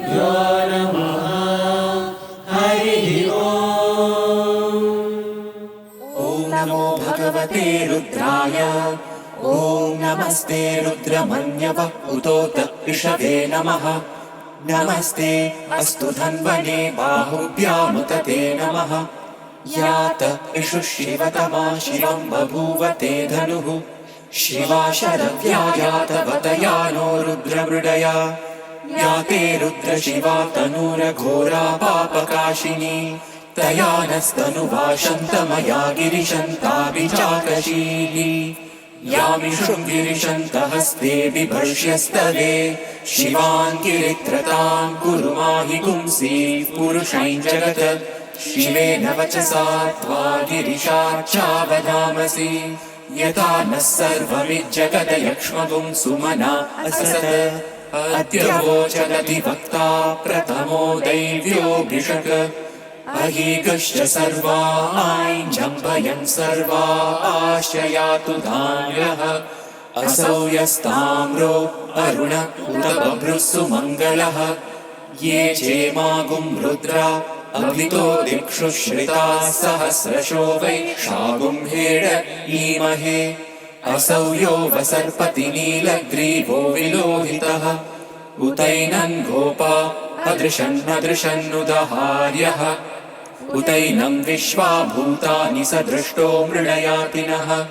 यो नमः हरिः ॐ। ॐ नमो भगवते रुद्राय। ॐ नमस्ते रुद्रमन्यव उतोत ऋषभे नमः। नमस्ते अस्तु धन्वने बाहुभ्यामुत ते नमः। यात इषु शिवतमा शिवं बभूव ते धनुः। शिवा शरव्या यातवतया नो रुद्रमृडया। याते रुद्रशिवा तनूरघोरा पापकाशिनी। तया नस्तनुवाशन्तमया गिरिशन्ताभिचाकशीली। यामिषुं गिरिशन्तहस्ते बिभर्ष्यस्तवे। शिवान् गिरित्रतां कुरु माहि पुंसि पुरुषैं जगत्। शिवेन वचसा त्वा गिरिशाच्चावदामसि। यथा नः सर्वमिज्जगदयक्ष्मगुं सुमना असत्। अद्यवोचदधिवक्ता प्रथमो दैव्योऽभिषक्। अहीगश्च सर्वा आञ्जम्भयन् सर्वा आश्रयातु धान्यः। असौ यस्ताम्रो अरुण उत बभ्रुः सुमङ्गलः। ये चेमागुं रुद्रा अभितो दिक्षु श्रिताः सहस्रशो वै शागुं हेड ईमहे। असौ यो वसर्पति नीलग्रीवो विलोहितः। उतैनं गोपा अदृशन्नदृशन्नुदहार्यः। उतैनं विश्वा भूतानि सदृष्टो मृडयातिनः।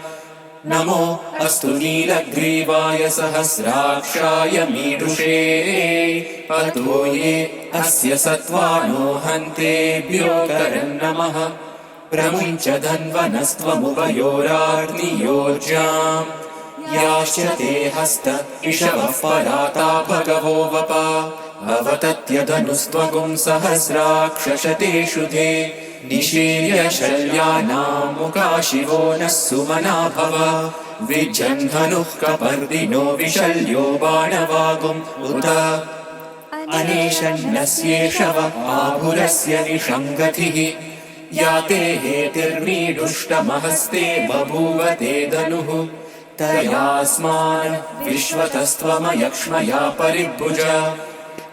नमो अस्तु नीलग्रीवाय सहस्राक्षाय मीडुषे। अतो ये अस्य सत्त्वानो हन्तेभ्यो करन्नमः। प्रमुञ्च धन्वनस्त्वमुभयोराग्नियोर्जाम्। याश्च ते हस्त इषवः पराता भगवो वपा। अवतत्यधनुस्त्वगुं सहस्राक्षशतेषु ते। निशीर्य शल्यानां मुखा शिवो नः सुमना भव। विजन्धनुः कपर्दिनो विशल्यो बाणवागुम् उत। अनेशन्नस्येषव आभुरस्य निषङ्गतिः। याते हेतिर्मीडुष्टमहस्ते बभूव ते धनुः। तयास्मान् विश्वतस्त्वमयक्ष्मया परिभुज।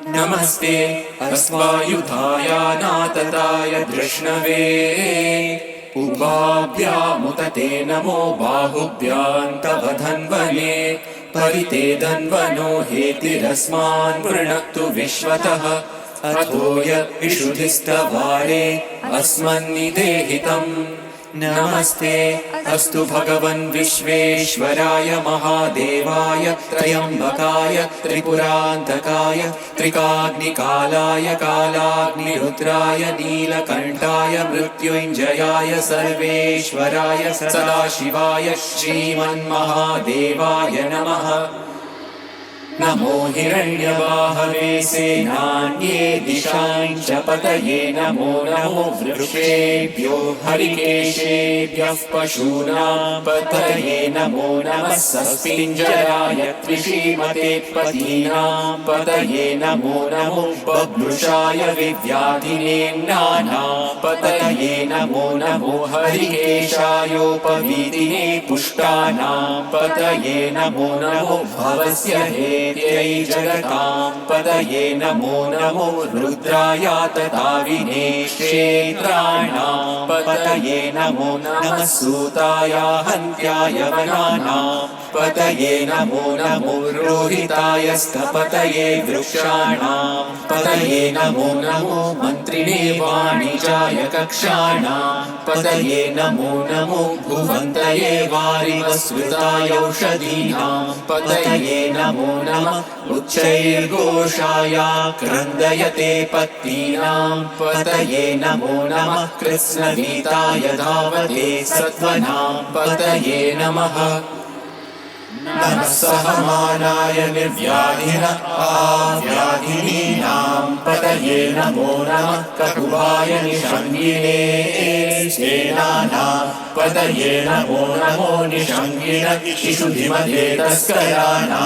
नमस्ते अस्वायुधायानातताय धृष्णवे। उभाभ्यामुत ते नमो बाहुभ्यां तव धन्वने। परिते धन्वनो हेतिरस्मान् वृणक्तु विश्वतः। अथो य इषुधिस्तवारे अस्मन्निदेहितम्। नमस्ते अस्तु भगवन् विश्वेश्वराय महादेवाय त्र्यम्बकाय त्रिपुरान्तकाय त्रिकाग्निकालाय कालाग्निरुद्राय नीलकण्ठाय मृत्युञ्जयाय सर्वेश्वराय सदाशिवाय श्रीमन्महादेवाय नमः। नमो हिरण्यवाहवे सेनान्ये दिशाञ्च पतये। नमो नमो वृक्षेभ्यो हरिकेशेभ्यः पशूनां पतये। नमो नमः सस्पिञ्जराय त्रिशीमते पतीनां पतये। नमो नमो बभ्रुषाय विव्याधिनेम्नानां पतये। नमो नमो हरिकेशायोपवीतिने पुष्टानां पतये। नमो नमो भवस्य हेत्यै जगतां पतये। नमो नमो रुद्रायातताविने क्षेत्राणां पतये। नमो नमः सूताय हन्त्याय वनानां पतये। नमो नमो रोहिताय स्थपतये वृक्षाणां पतये। नमो नमो मन्त्रिणे वाणिजाय कक्षाणां पतये। नमो नमो भुवन्तये वारिवस्वृताय औषधीनां पतये। नमो नमः उच्चैर्घोषाय क्रन्दयते पत्नीनां पतये। नमो नमः कृत्स्नवीताय धावते सत्त्वनां पतये नमः। नमः सहमानाय निर्व्याधिन आव्याधिनीनां पतये। पतये नमो नमः ककुभाय निषङ्गिने सेनानां पतये नमो नमो निषङ्गिन शिशुधिमधेतस्कराणां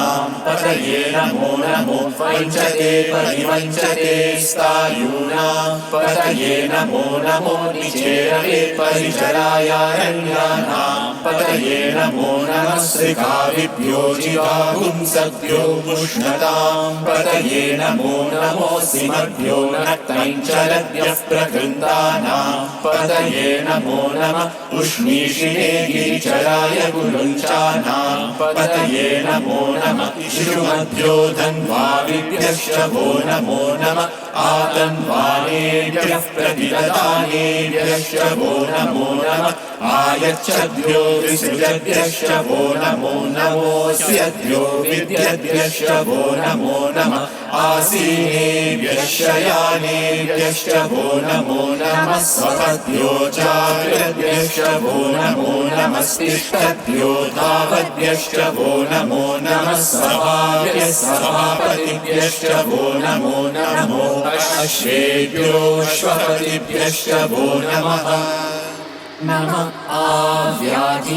पतये नमो नमो वञ्चते परिवञ्चते स्थायूनां पतये नमो नमो निचेरवे परिचरायारण्यानां पतये नमो नमः श्रिकाविभ्यो जिगागुंसभ्यो पुष्णतां पतये नमो नमो सिमभ्यो नक्तञ्चलभ्यः प्रकृन्तानां पतये नमो नमः उष्णीषिणे गिरिचराय गुरुञ्चानां पतये नमो नमः शिशुमभ्यो धन्वाविभ्यश्च वो नमो नमः आतन्वानेभ्यः प्रतिददानेभ्यश्च वो नमो नमः आयच्छद्भ्यो विसृजभ्यश्च वो नमो नमोऽस्यभ्यो विद्यभ्यश्च वो नमो नमः आसीनेभ्यश्च यानेभ्यश्च वो नमो नमः स्वपद्भ्यो चाकृभ्यश्च वो नमो नमस्तिष्ठद्भ्यो धावद्भ्यश्च वो नमो नमः सभाभ्यः सभापतिभ्यश्च वो नमो नमो अश्वेभ्यो श्वपतिभ्यश्च वो नमः नमः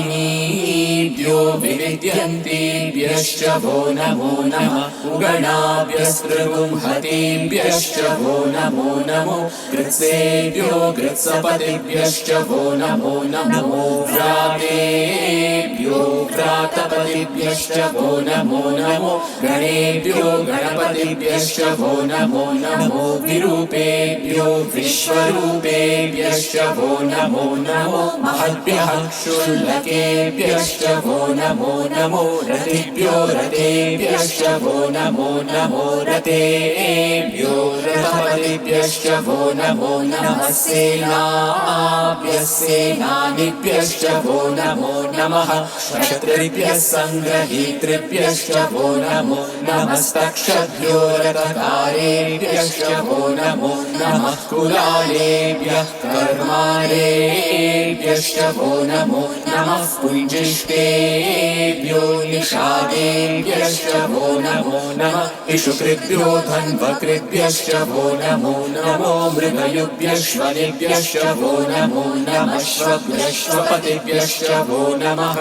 आव्याधिनीभ्यो विविद्यन्तेभ्यश्च वो नमो नमः उगणाभ्यस्त्रिगुंहतेभ्यश्च वो नमो नमो कृत्सेभ्यो कृत्सपतिभ्यश्च वो नमो नमो व्रातेभ्यो व्रातपतिभ्यश्च वो नमो नमो गणेभ्यो गणपतिभ्यश्च वो नमो नमो विरूपेभ्यो विश्वरूपेभ्यश्च वो नमो नमो महद्भ्यः क्षुल्लकेभ्यश्च वो नमो नमो रतिभ्यो रतेभ्यश्च वो नमो नमो रतेभ्यो रथपतिभ्यश्च वो नमो नमः सेनाभ्यः सेनानिभ्यश्च वो नमो नमः क्षत्रिभ्यः सङ्ग्रहीतृभ्यश्च वो नमो नमस्तक्षभ्यो रथकारेभ्यश्च वो नमो नमः कुलालेभ्यः कर्मारेभ्यश्च वो नमो नमः पुञ्जिष्टेभ्यो निषादेभ्यश्च वो नमो नमः इषुकृभ्यो धन्वकृभ्यश्च वो नमो नमो मृगयुभ्यश्वनिभ्यश्च वो नमो नमः श्वभ्यश्वपतिभ्यश्च वो नमः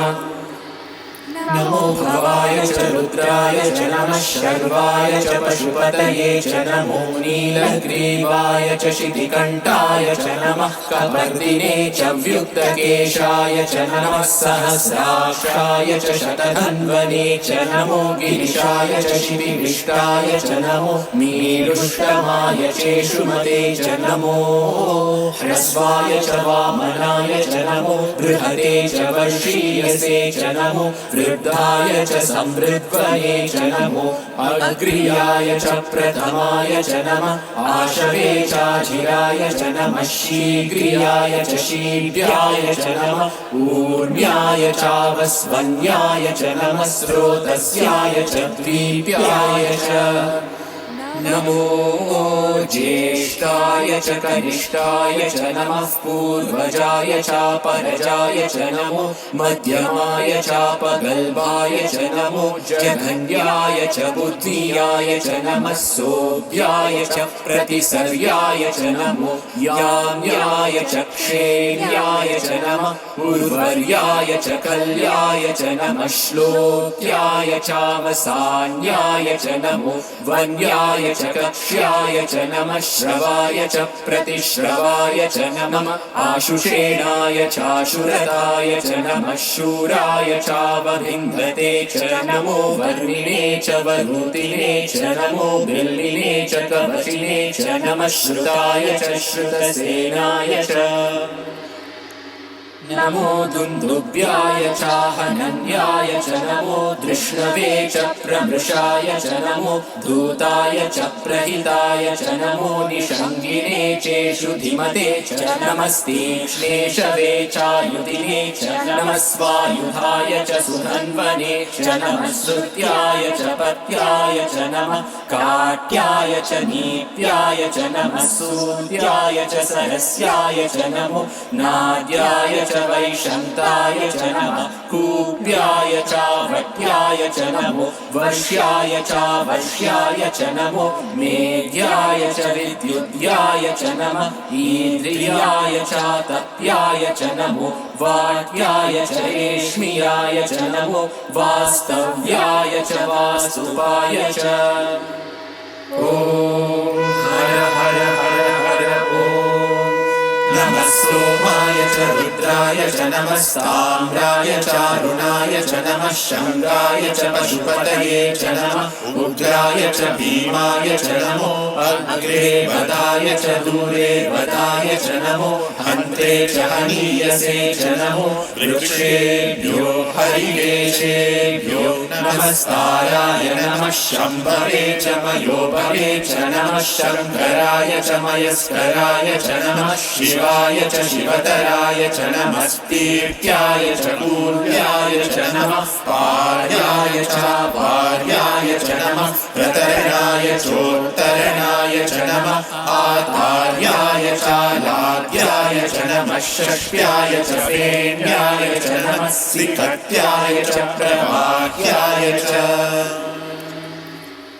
नमो भवाय च रुद्राय च नमः शर्वाय च पशुपतये च नमो नीलग्रीवाय च शितिकण्ठाय च नमः कपर्दिने च व्युक्तकेशाय च नमः सहस्राक्षाय च शतधन्वने च नमो गिरिशाय च शितिविष्टाय च नमो मीरुष्टमाय चेषुमते च नमो ह्रस्वाय च वामनाय च नमो बृहते च वर्षीयसे च नमो वृद्धाय च संवृद्वये च नमो अग्र्याय च प्रथमाय च नमः आशवे चाजिराय च नमः शीघ्रियाय च शीघ्राय च नमः ऊर्म्याय चावस्वन्याय च नमः स्रोतस्याय च द्वीप्याय च नमो ज्येष्ठाय च कनिष्ठाय च नमः पूर्वजाय चापरजाय च नमो मध्यमाय चापगल्भाय च नमो जघन्याय च बुद्धियाय च नमः सोऽभ्याय च प्रतिसर्याय च नमो याम्याय च क्षेम्याय च नमः उर्वर्याय च कल्याय च नमः श्लोक्याय चावसान्याय च नमो वन्याय च कक्ष्याय च नमः श्रवाय च प्रतिश्रवाय च नमः आशुषेणाय चाशुरताय च नमः शूराय चावभिन्धते च नमो वर्णिने च वरुतिने च नमो बिल्लिने च कवचिने च नमः श्रुताय च श्रुतसेनाय च नमो दुन्दुभ्याय चाहनन्याय च नमो धृष्णवे च प्रमृषाय च नमो धूताय च प्रहिताय च नमो निषङ्गिने चेषु धिमते च नमस्तीक्ष्णेशवे चायुधिने च नमः स्वायुधाय च सुधन्वने च नमः श्रुत्याय च पत्याय च नमः काट्याय च नीत्याय च नमः सूर्याय च सरस्याय च नमो नाद्याय च च वैशन्ताय च नमः कूप्याय चावट्याय च नमो वर्ष्याय चावर्ष्याय च नमो मेद्याय च विद्युद्याय च नमः ईन्द्रियाय चातप्याय च नमो वाट्याय च रेश्मियाय च नमो वास्तव्याय च वास्तुवाय च ॐ हर हर हर हर ॐ नमः सोमाय च रुद्राय च नमः साम्राय चारुणाय च नमः शङ्गाय च पशुपतये च नमः उग्राय च भीमाय च नमो अग्रे वदाय च दूरे वदाय च नमो हन्त्रे च हनीयसे च नमो वृक्षेभ्यो हरिकेशेभ्यो नमस्ताराय नमः शम्भवे च मयोभवे च नमः शङ्कराय च मयस्कराय च नमः शिवाय च शिवतराय च नमः स्तीर्त्याय च कूर्याय च नमः पार्याय च वार्याय च नमः प्रतरणाय चोत्तरणाय च नमः आधार्याय च लाद्याय च नमः षष्ट्याय च फेण्याय च नमः सिकत्याय च प्रवाह्याय च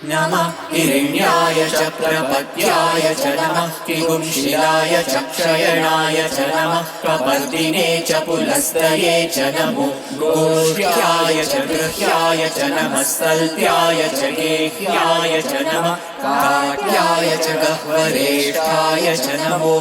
नमः हिरण्याय च प्रपद्याय च नमः किंशिलाय च क्षयणाय च नमः कपर्दिने च पुलस्तये च नमो गोष्ठ्याय च गृह्याय च नमः सल्प्याय च गेह्याय च नमः काट्याय च गह्वरेष्ठाय च नमो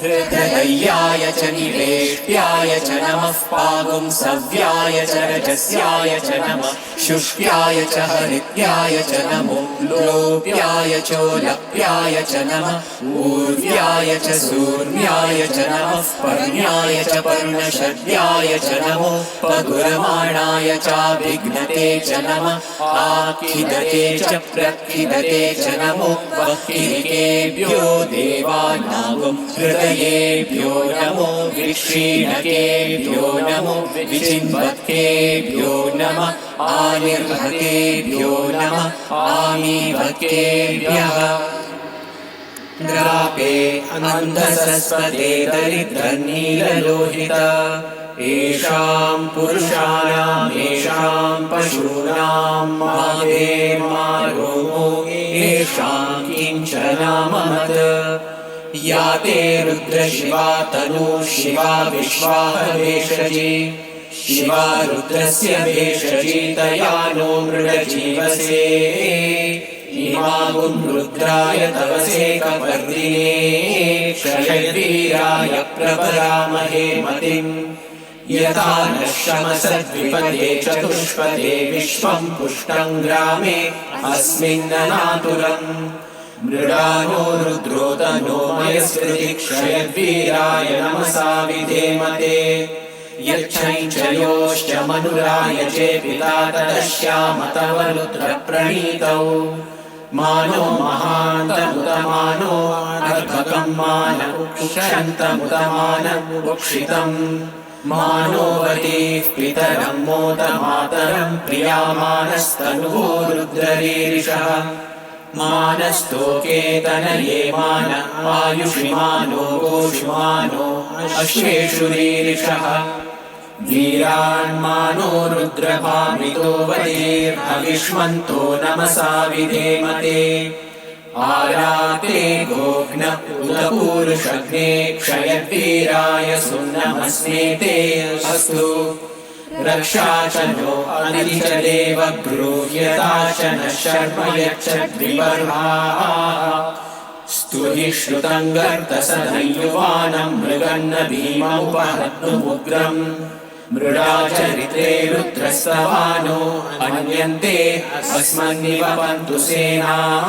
हृदयाय च निवेष्ट्याय च नमः पागुंसव्याय च रजस्याय च नमः शुष्क्याय च हरित्याय च नमो लोप्याय चोलप्याय च नमः ऊर्व्याय च सूर्याय च नमः पर्ण्याय च पर्णशद्याय च नमो पगुरमाणाय चाभिघ्नते च नमः आखिदते च प्रखिदते च नमो वह्निकेभ्यो देवानागं हृदयेभ्यो नमो विक्षीणकेभ्यो नमो विचिन्वत्केभ्यो नमः आनिर्भकेभ्यो नमः आमीभकेभ्यः द्रापे अन्धसस्पते दरिद्रनीललोहित येषां पुरुषाणाम् येषां पशूनां मादे मारोमो येषां किञ्चनाममत् या ते रुद्रशिवा तनु शिवा विश्वाहवेशजी शिवा रुद्रस्य भेषजी तया नो मृडजीवसे इमागुं रुद्राय तवसे कपर्दिने क्षयवीराय प्रपरामहे मतिम् यथा नः शमसद्विपदे चतुष्पदे विश्वं पुष्टं ग्रामे अस्मिन्ननातुरम् मृडानो रुद्रोतनो मयस्कृति क्षयवीराय नमसा विधेमते यच्छञ्चयोश्च मनुराय चेपिता तदश्याम तव रुद्रप्रणीतौ मानो महान्तमुतमानो अर्भकं मान उक्षन्तमुतमानमुक्षितम् मानोवतीः पितरं मोदमातरं प्रियामानस्तनुवो रुद्ररीरिषः मानस्तोकेतनये मान आयुषिमानो गोषुमानो अश्वेषु रीरिषः वीरान्मानो रुद्रभामितो वदेर्हविष्मन्तो नमसा विधेमते आराते गोघ्न उदपूरुषग्ने क्षयवीराय सुन्नमस्मेते अस्तु रक्षा च नो अनिति च देव गृह्यता च नः शर्म यच्छद्विपर्हाः स्तुहि श्रुतं गर्तसदयुवानं मृगन्न भीममुपहत्नुमुग्रम् मृडाचरित्रे रुद्रस्तवानो अन्यन्ते अस्मन्निवपन्तु सेनाः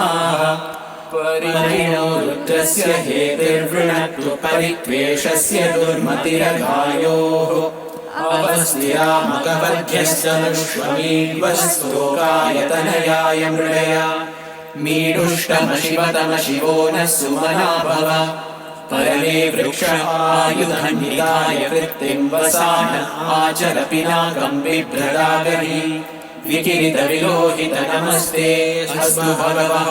परिणो रुद्रस्य हेतिर्वृणत्तु परित्वेषस्य दुर्मतिरघायोः अवस्त्यामकवध्यस्तनुष्वमीड्वस्तोकायतनयाय मृडया मीडुष्टमशिवतमशिवो नः सुमना भव परमे वृक्ष आयुधन्निकाय कृत्तिं वसान आचर पिनाकं बिभ्रदागहि विकिरितविलोहित नमस्ते अस्तु भगवः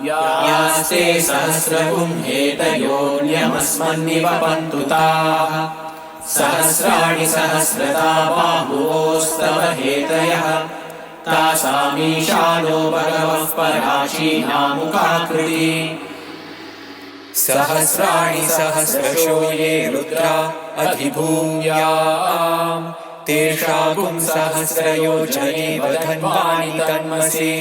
यास्ते सहस्रगुं हेतयोऽन्यमस्मन्निवपन्तु ताः सहस्राणि सहस्रता बाहुवोस्तव हेतयः तासामीशानो भगवः पराचीनामुखाकृति सहस्राणि सहस्रशो ये रुद्रा अधिभूम्याम् तेषागुं सहस्रयोजने वधन्वानि तन्मसि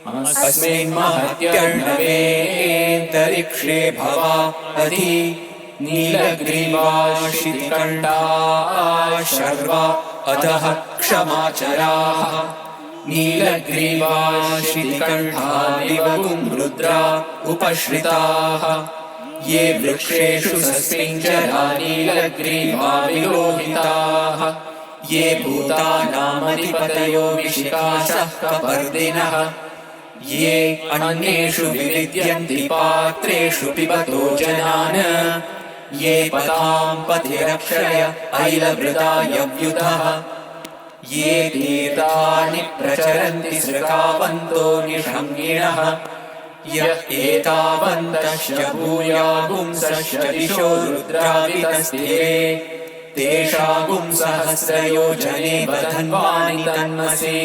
अस्मिन् महत्यर्णवेऽन्तरिक्षे भवा अधि नीलग्रीवाशितिकण्ठा शर्वा अधः क्षमाचराः नीलग्रीवाशितिकण्ठा दिवगुं रुद्रा उपश्रिताः ये वृक्षेषु सस्मिञ्जरा नीलग्रीवा विलोहिताः ये भूतानामधिपतयो विशिकाशः कपर्दिनः ये अन्येषु विविद्यन्ति पात्रेषु पिबतो जनान् ये पतां पथिरक्षय ऐलवृतायव्युतः ये तीर्थानि प्रचरन्ति सृकावन्तो निषङ्गिणः यः एतावन्तश्च भूयागुंसश्च दिशो रुद्रावितस्थिरे तेषागुं सहस्रयोजने वधन्वानि तन्मसि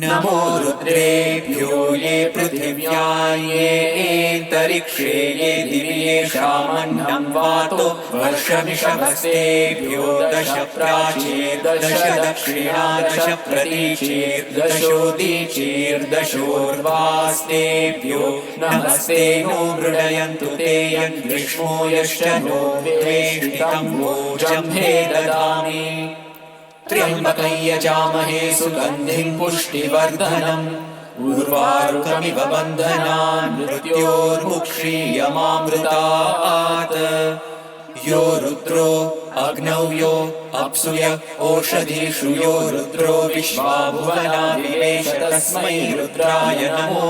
नमो रुद्रेभ्यो ये पृथिव्या येऽन्तरिक्षे ये दिवि येषामन्नं वातो वर्षमिषभस्तेभ्यो दश प्राचीर्दश दक्षिणा दश प्रतीचीर्दशोदीचीर्दशोर्वास्तेभ्यो नमस्ते नो मृडयन्तु ते यद्विष्णो यश्च नो वेष्टितं वोजं हे ददामि त्र्यम्बकं यजामहे सुगन्धिं पुष्टिवर्धनम् उर्वारुकमिव बन्धनान् मृत्योर्मुक्षीयमामृतात् यो रुद्रो अग्नौ यो अप्सु य ओषधीषु यो रुद्रो विश्वा भुवना विवेश तस्मै रुद्राय नमो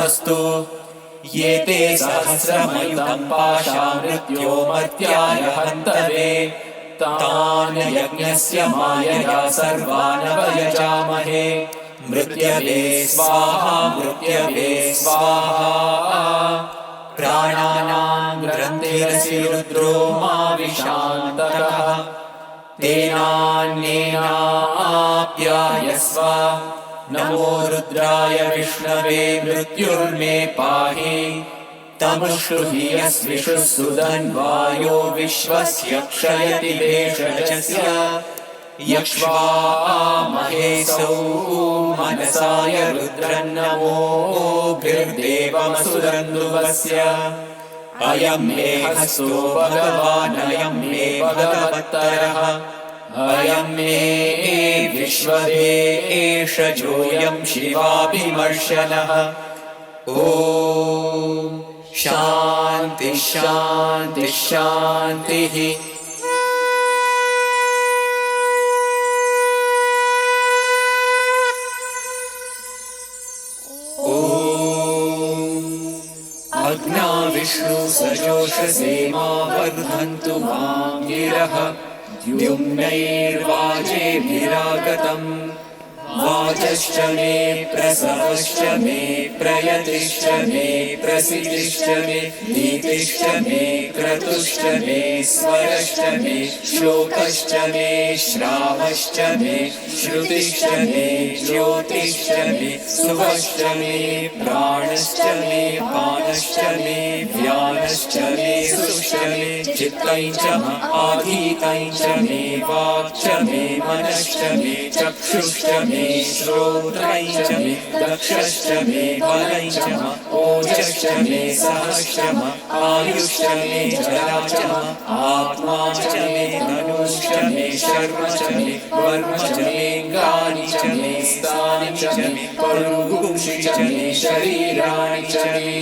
अस्तु ये ते सहस्रमयुतं पाशा मृत्योमर्त्याय हन्तवे तान् यज्ञस्य मायया सर्वानवयजामहे मृत्यवे स्वाहा मृत्यवे स्वाहा प्राणानां ग्रन्थिरसि रुद्रो मा विशान्तकः तेनान्येनाप्यायस्व नमो रुद्राय विष्णवे मृत्युर्मे पाहि तमुष्टुहि यस्विषुः सुधन्वायो विश्वस्य क्षयति भेषजस्य यक्ष्वामहेसौ मनसाय रुद्रन्नमोभिर्देवमसुरन्दुवस्य अयं मे हस्तो भगवान् अयं मे भगवत्तरः अयं मे विश्वदेशजोऽयं शिवाभिमर्शनः ॐ शान्ति शान्ति शान्तिः अग्ना विष्णु सजोषसे मा वर्धन्तु मां गिरः द्युम्नैर्वाजेभिरागतम् वाचश्च मे प्रसवश्च मे प्रयतिश्च मे प्रसिद्धिश्च मे नीतिश्च मे क्रतुश्च मे स्वरश्च मे श्लोकश्च मे श्रावश्च मे श्रुतिश्च मे ज्योतिश्च मे सुवश्च मे प्राणश्च मे पानश्च मे व्यानश्च मे सुश्च मे चित्तं च आधीतं च मे वाक् च मे मनश्च मे चक्षुश्च मे श्रोत्रं च मे दक्षश्च मे बलं च ओजश्च मे सहश्च आयुश्च मे जरा च आत्मा च मे धनुश्च मे शर्म च मे वर्म च मे गानि च मे स्थानि च मे परुगुंषि च मे शरीराणि च मे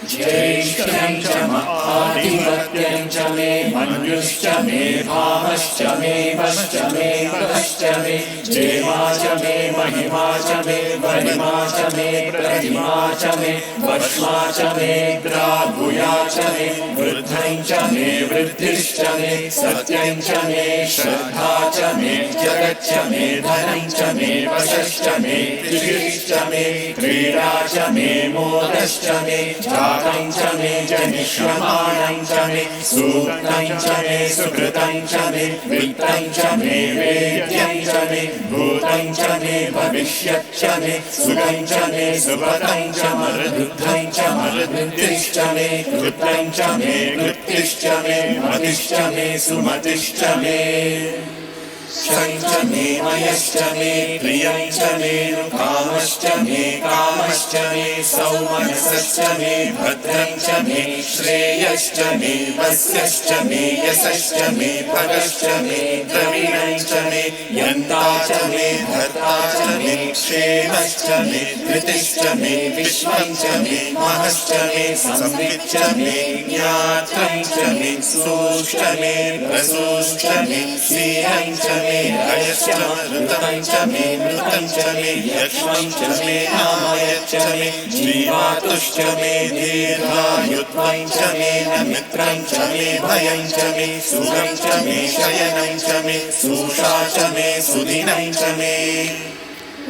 ज्येष्ठं च आधिपत्यं च मे मन्युश्च मे भामश्च मे वश्च मे वश्च मे जेमा च मे महिमा च मे वरिमा च मे प्रतिमा च मे वश्मा च मे द्रागुया च मे वृद्धं च मे वृद्धिश्च मे सत्यं च मे श्रद्धा च मे जगच्च मे धनं च मे वशश्च मे त्रिभिश्च मे क्रीडा च मे मोदश्च मे जातं च मे जनिष्यमाणं च मे सूक्तं च मे सुकृतं च मे वित्तं च मे वेद्यं च मे भूतं च मे भविष्यत् च मे सुखं च मे सुपतं च मरुद्धं च मरुद्धिश्च मे कृतं च मे कृत्तिश्च मे मतिश्च मे सुमतिश्च मे शञ्च मे मयश्च मे प्रियं च मे कामश्च मे कामश्च मे सौमनसश्च मे भद्रं च मे श्रेयश्च मे वस्यश्च मे यशश्च मे भगश्च मे द्रविणं च मे यन्ता च मे भर्ता च मे क्षेमश्च मे धृतिश्च मे विश्वं च मे महश्च मे संविच्च मे ज्ञात्रं च मे सोश्च मे रसोश्च मे श्रीरं च मे रयश्च मृतं च मे मृतं च मे यक्ष्मं च मे नामयच्च मे जीवातुश्च मे दीर्घायुत्वं च मे मित्रं च मे भयं च मे सुखं च मे शयनं च मे सुषा च मे सुदिनं च मे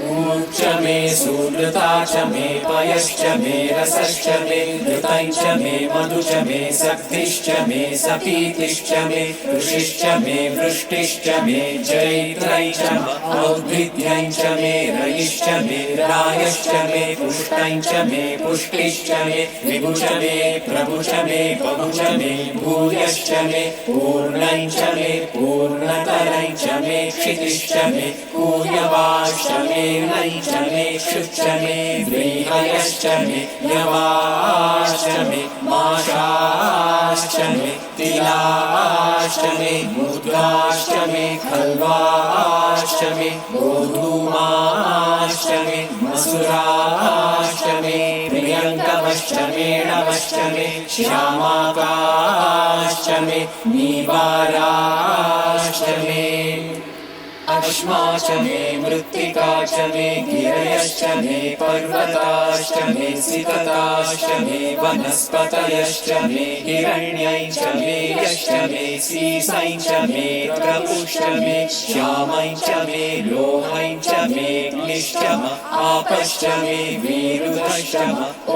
ऊर्च मे सुकृता च मे पयश्च मे रसश्च मे घृतं च मे मधु च मे शक्तिश्च मे सपीतिश्च मे ऋषिश्च मे वृष्टिश्च मे जैत्रं च औद्भिद्यं च मे रयिश्च मे रायश्च मे पुष्टं च मे पुष्टिश्च मे विभु च मे प्रभु च मे बहु च मे भूयश्च मे पूर्णं च मे पूर्णतरं च मे क्षितिश्च मे कूयवाश्च मे नञ् च मे शुच्च मे व्रीहयश्च मे यवाश्च मे माशाश्च मे तिलाश्च मे मुद्गाश्च मे खल्वाश्च मे गोधूमाश्च मे मसुराश्च मे प्रियङ्कवश्च मे नवश्च मे श्यामाकाश्च मे नीवाराश्च मे अश्मा च मे मृत्तिका च मे गिरयश्च मे पर्वताश्च मे सिकताश्च मे वनस्पतयश्च मे हिरण्यं च मे यश्च मे सीसं च मे प्रपुश्च मे श्यामं च मे लोहं च मे क्लिश्च आपश्च मे वीरुधश्च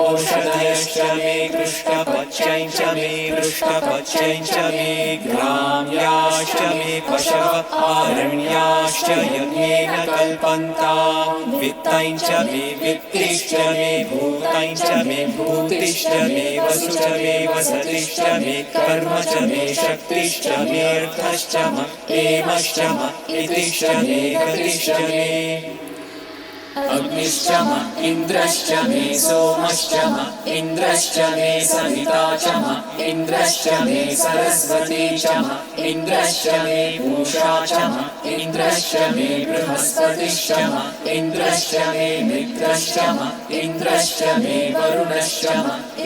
ओषधयश्च मे कृष्णपच्यं च मे पृष्ठपच्यं च मे ग्राम्याश्च मे पशव आरण्याश्च यज्ञेन कल्पन्तां वित्तं च मे वित्तिश्च मे भूतं च मे भूतिश्च मे वसु च मे वसतिश्च मे कर्म च मे शक्तिश्च मे अर्थश्च एमश्च इतिश्च मे गतिश्च मे अग्निश्च इन्द्रश्च मे सोमश्च इन्द्रश्च मे सविता च इन्द्रश्च मे सरस्वती च इन्द्रश्च मे पूषा च इन्द्रश्च मे बृहस्पतिश्च इन्द्रश्च मे मित्रश्च इन्द्रश्च मे वरुणश्च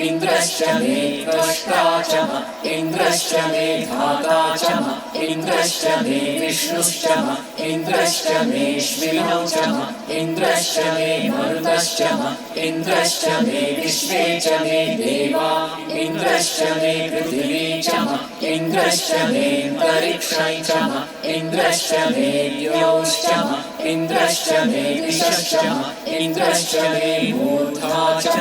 इन्द्रश्च मे त्वष्टा च इन्द्रश्च मे धाता च इन्द्रश्च मे विष्णुश्च इन्द्रश्च मे श्विनौ च इन्द्रश्च मे मरुतश्च इन्द्रश्च मे विश्वे च मे देवा इन्द्रश्च मे पृथिवी च इन्द्रश्च मे अन्तरिक्षं च इन्द्रश्च मे द्यौश्च इन्द्रश्च मे दिशश्च इन्द्रश्च मे मूर्धा च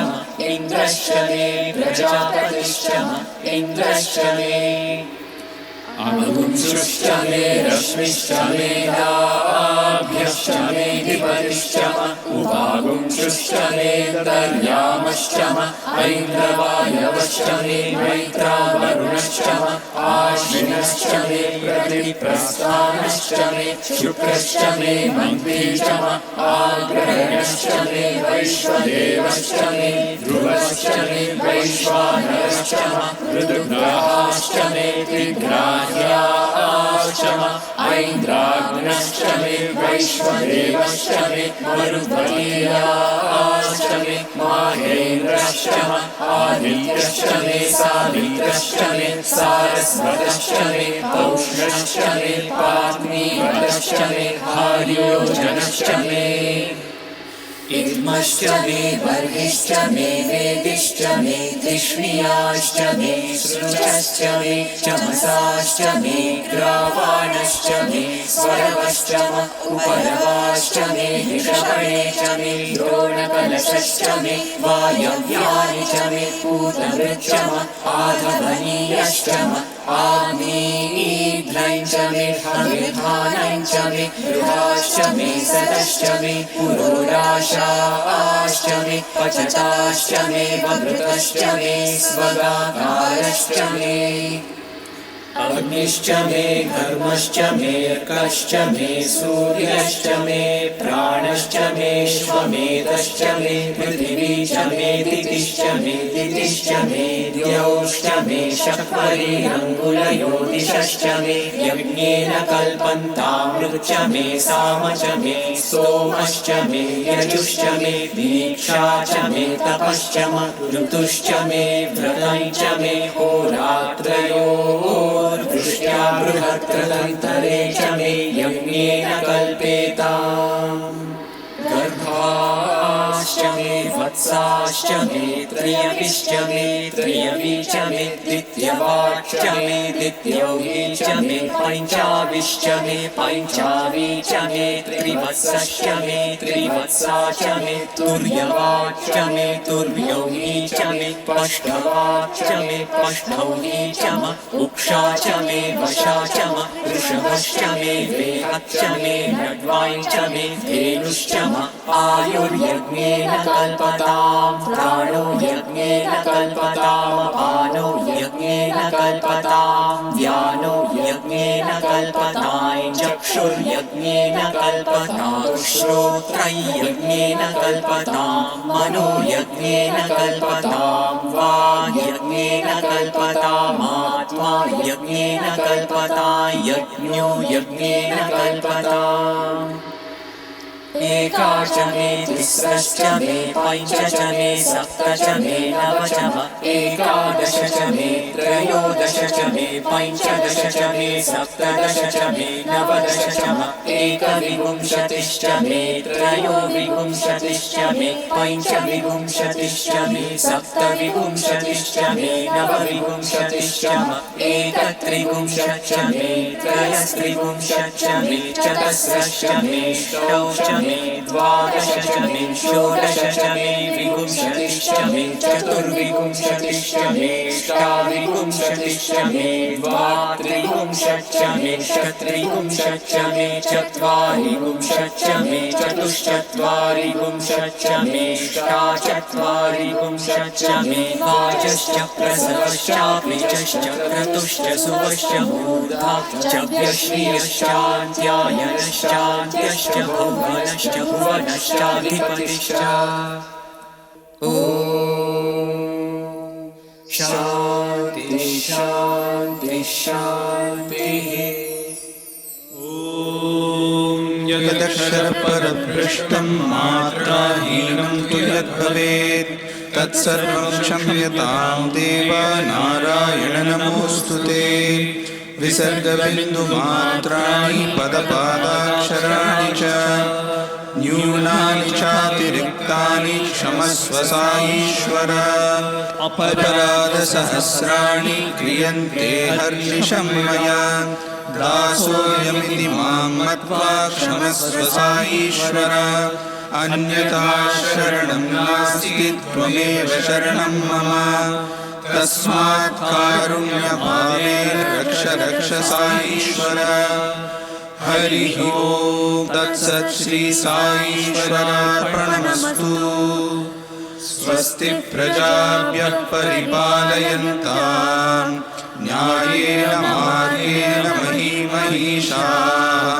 इन्द्रश्च मे प्रजापतिश्च इन्द्रश्च मे अग्निश्च मे रश्मिश्च मे लाभ्यश्च मे विपतिश्च उपागुंश्च मे दर्यामश्च ऐन्द्रवायवश्च मे मैत्रावरुणश्च आश्विनश्च मे प्रतिप्रस्थानश्च मे शुक्रश्च मे मन्त्री च आग्रहणश्च मे वैश्वदेवश्च मे ध्रुवश्च मे वैश्वानरश्च ऋतुग्रहाश्च मे तिग्राह्याश्च ऐन्द्राग्नश्च मे वैश्वदेवश्च मे मरुद्गीयाश्च मे माहेन्द्रश्च आदित्यश्च मे सावित्रश्च मे सारस्वतश्च मे पौष्णश्च मे मे, पात्मीवतश्च मे, आर्योजनश्च मे इद्मश्च मे वर्गिश्च मे वेदिश्च मे तिष्णीयाश्च मे सृचश्च मे चमसाश्च मे ग्रावाणश्च मे स्वरवश्च म उपरवाश्च मे ऋषभणे च मे द्रोणकलशश्च मे वायव्यानि च मे पूतवृच्च म आधवनीयश्च म आग्नेयीध्रं च मे हविर्धानं च मे गृहाश्च मे सदश्च मे पुरोडाशाश्च मे पचताश्च मे वभृतश्च मे स्वगाकारश्च मे अग्निश्च मे घर्मश्च मेऽर्कश्च मे सूर्यश्च मे प्राणश्च मे श्वमेधश्च मे पृथिवी च मे दितिश्च मे दितिश्च मे द्यौश्च मे शक्वरीरङ्गुलयो दिशश्च मे यज्ञेन कल्पन्तामृच्च मे साम च मे सोमश्च मे यजुश्च मे दीक्षा च मे तपश्च म ऋतुश्च मे व्रतं च मे होरात्रयोः वृष्ट्या बृहत्कृतन्तरे च मे यज्ञेन कल्पेताम् गर्भाश्च मे वत्साश्च मे त्रयविश्च मे त्रयवी च मे द्वितीयवाच्च मे द्वितीयौही च मे पञ्चाविश्च मे पञ्चावी च मे त्रिवत्सश्च मे त्रिवत्सा च मे तुर्यवाच्च मे तुर्यौही च मे पष्ठवाच्च मे पष्ठौही च म उक्षा च मे वशा च म वृषभश्च मे वेहच्च मे नड्वाञ् च मे धेनुश्च म आयुर्यज्ञेन कल्पताम् प्राणो यज्ञेन कल्पताम् अपानो यज्ञेन कल्पताम् व्यानो यज्ञेन कल्पताम् चक्षुर्यज्ञेन कल्पताम् श्रोत्रं यज्ञेन कल्पताम् मनो यज्ञेन कल्पताम् वाक् यज्ञेन कल्पताम् आत्मा यज्ञेन कल्पताम् यज्ञो यज्ञेन कल्पताम् एका च मे तिस्रश्च मे पञ्च च मे सप्त च मे नव च म एकादश च मे त्रयोदश च मे पञ्चदश च मे सप्तदश च मे नवदश च म एकविंशतिश्च मे त्रयोविंशतिश्च मे पञ्चविंशतिश्च मे सप्तविंशतिश्च मे नवविंशतिश्च म एकत्रिंशच्च मे त्रयस्त्रिंशच्च मे चतस्रश्च मे षष्टौ च मे द्वादश च मे षोडश च मे विंशतिश्च मे चतुर्विंशतिश्च मे अष्टाविंशतिश्च मे द्वात्रिंशच्च मे षट्त्रिंशच्च मे चत्वारिंशच्च मे चतुश्चत्वारिंशच्च मे अष्टाचत्वारिंशच्च मे वाजश्च प्रसवश्चाप्निचश्च क्रतुश्च सुवश्च मूर्धाश्च व्यश्रियश्चान्त्यायनश्चान्त्यश्च भुवनश्च भुवनश्चाधिपतिश्च ॐ शान्ति शान्ति शान्तिः यदक्षरपरभ्रष्टं मात्राहीनं तु यद्भवेत् तत्सर्वं क्षम्यतां देव नारायण नमोऽस्तु ते विसर्गबिन्दुमात्राणि पदपादाक्षराणि च न्यूनानि चातिरिक्तानि क्षमस्व साईश्वर अपराधसहस्राणि क्रियन्ते हर्निशं मया दासोऽयमिति मां मत्वा क्षमस्व साईश्वर अन्यथा शरणं नास्ति त्वमेव शरणं मम तस्मात् कारुण्यभावेन रक्ष रक्ष साईश्वर हरिः ओम तत्सत् श्री साईश्वरार्पणमस्तु स्वस्ति प्रजाभ्यः परिपालयन्ताम् न्यायेन मार्गेण महीमहीषाः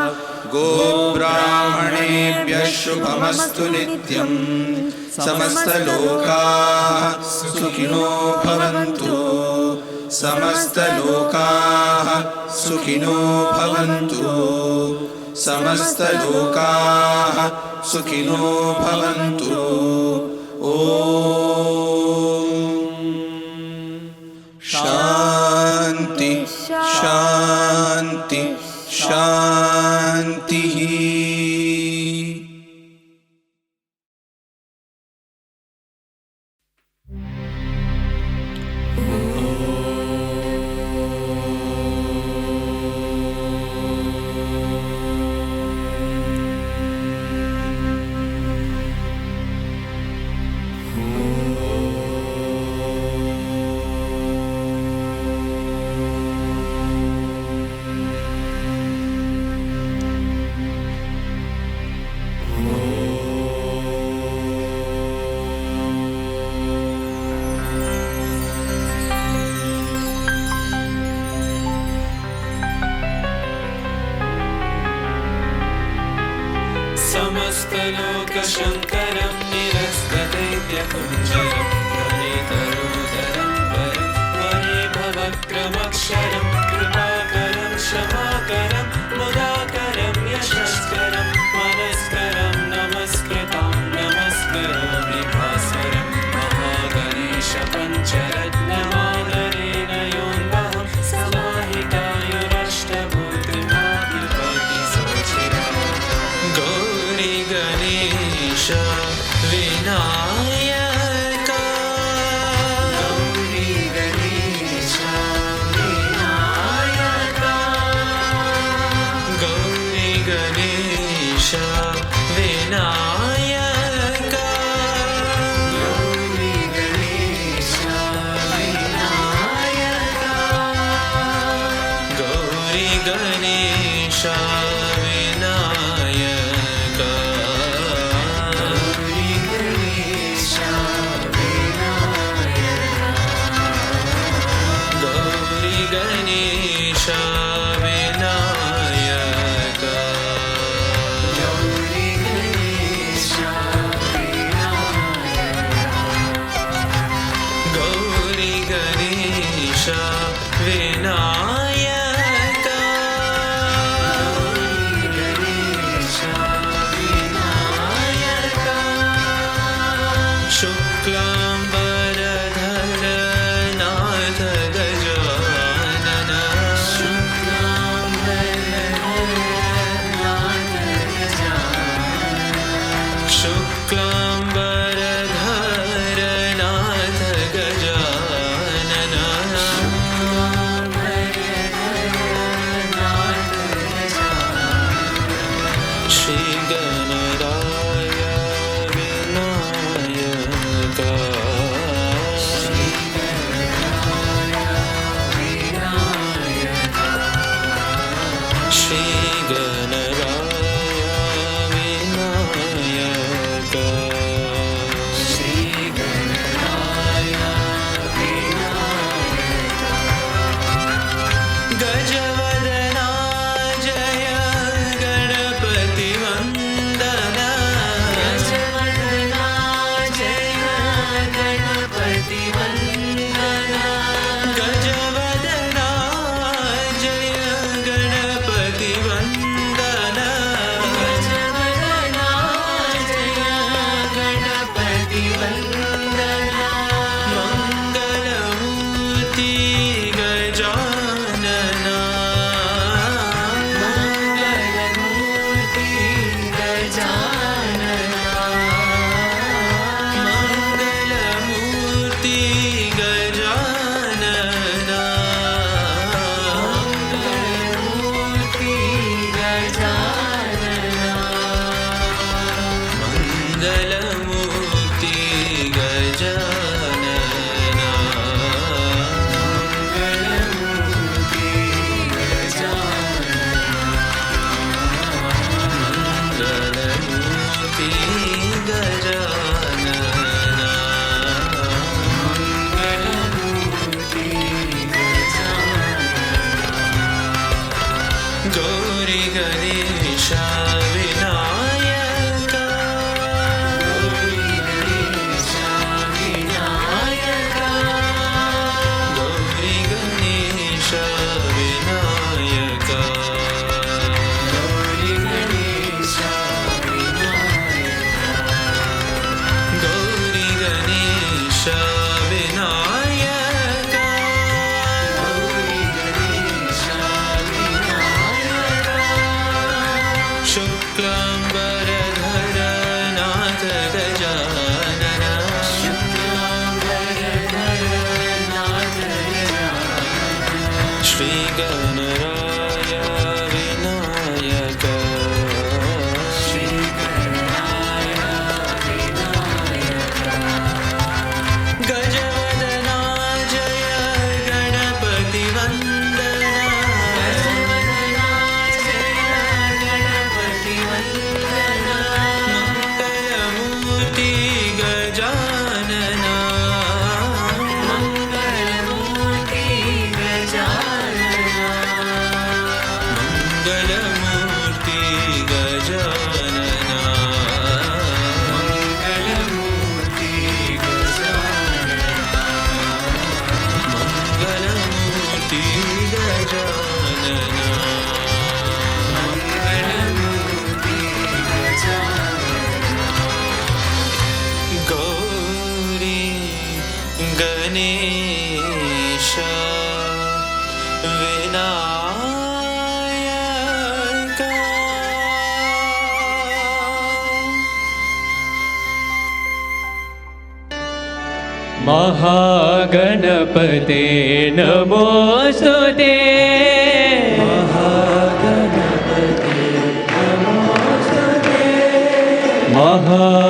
गोब्राह्मणेभ्यः शुभमस्तु नित्यम् समस्तलोकाः सुखिनो भवन्तु समस्तलोकाः सुखिनो भवन्तु समस्तलोकाः सुखिनो भवन्तु ॐ शान्ति शान्ति शान्तिः। समस्तलोकशङ्करं निरस्तदैत्यकुञ्जरं प्रणीतरोदरं परं वरे भवक्रमक्षरं कृपाकरं क्षमाकरं मुदाकरं यशस्करं मनस्करं नमस्कृतं नमस्करोमि भास्वरं महागणेश पञ्चरत्नमादरेण योऽन्वहं समाहितायुरष्टभूतिमाद्युपतिसोचिरम् गौरी गणेश विनायका गौरी गणेश विनायका गौरी गणेश विनायका गौरी गणेश विनायका गौरी गणेश विनायका गौरी गणेश विनायका गौरी गणेश विनायका गौरी गणेश विनायका गौरी गणेश विनायका शुक्लाम्बरधर नाथ गजानन शुक्लाम्बरधर नाथ गजानन श्री गणराय विनायका श्री गणराय विनायका श्री गणराय गजवदना जय गणपति वन्दन गजवदना जय गणपति वन्दन गजवदना जय गणपति वन्दन गजवदना जय गणपति वन्दन मङ्गलमूर्ति गजानन मङ्गलमूर्ति गजानन मङ्गलमूर्ति गजानन मङ्गलमूर्ति गजानन मङ्गलमूर्ति गजानन मङ्गलमूर्ति गजानन मङ्गलमूर्ति गजानन गौरी गणेश विनायका गौरी गणेश विनायका गौरी गणेश विनायका गौरी गणेश विनायका गौरी गणेश विनायका गौरी गणेश विनायका शुक्लाम्बरधर नाथ गजानन शुक्लाम्बरधर नाथ गजानन श्री गणराय विनायका श्री गणराय विनायका गजवदना जय गणपति वन्दन गजवदना जय गणपति वन्दन मङ्गलमूर्ति गजानन मङ्गलमूर्ति गजानन महागणपते नमोस्तुते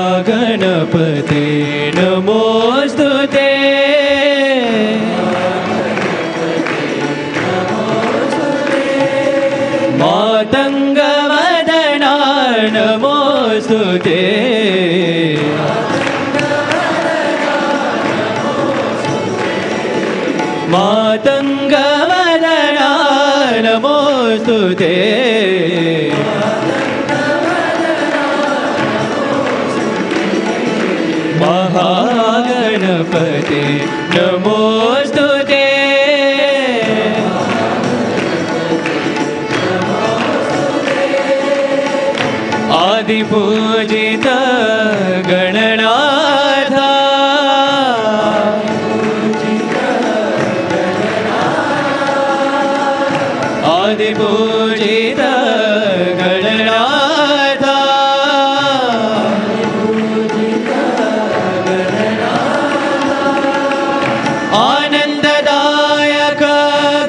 महागणपते नमोस्तुते मातङ्गवदना नमोस्तुते मातङ्गवदना नमोस्तुते महागणपते नमोस्तुते आदिपूजित गणनाथ आदिपूजित गणनाथ आनन्ददायक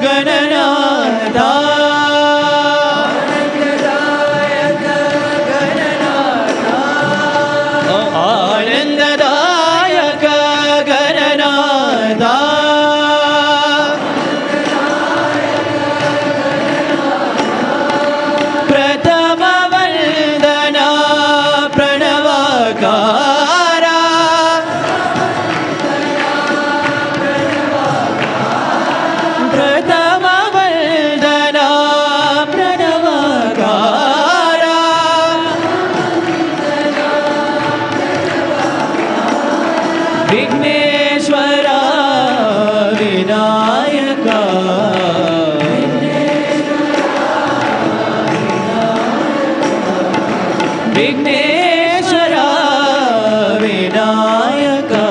गणनाथ आनन्ददायक गणनाथ प्रथमवन्दना प्रणवकारा प्रथमवन्दना प्रणवकारा विघ्नेश्वरा विनायका विघ्नेश्वरा विनायका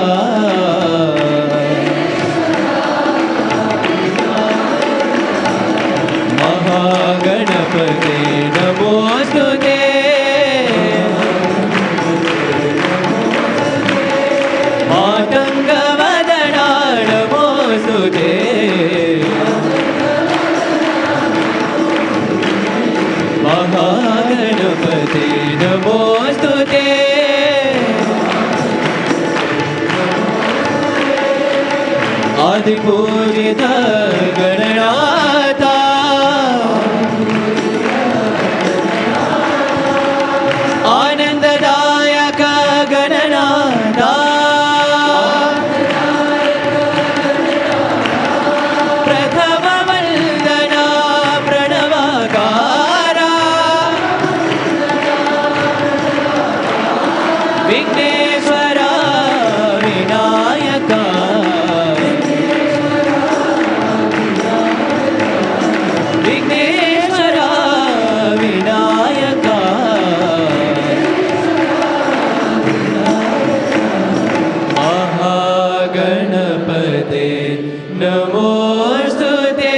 महागणपते नमोस्तुते मातङ्गवदना नमोस्तुते महागणपते नमोस्तुते आदिपूजित गणनाथ आनन्ददायक गणनाथ प्रथमवन्दना प्रणवकारा विघ्नेश्वरा विनायका विघ्नेश्वरा विनायका महागणपते नमोस्तुते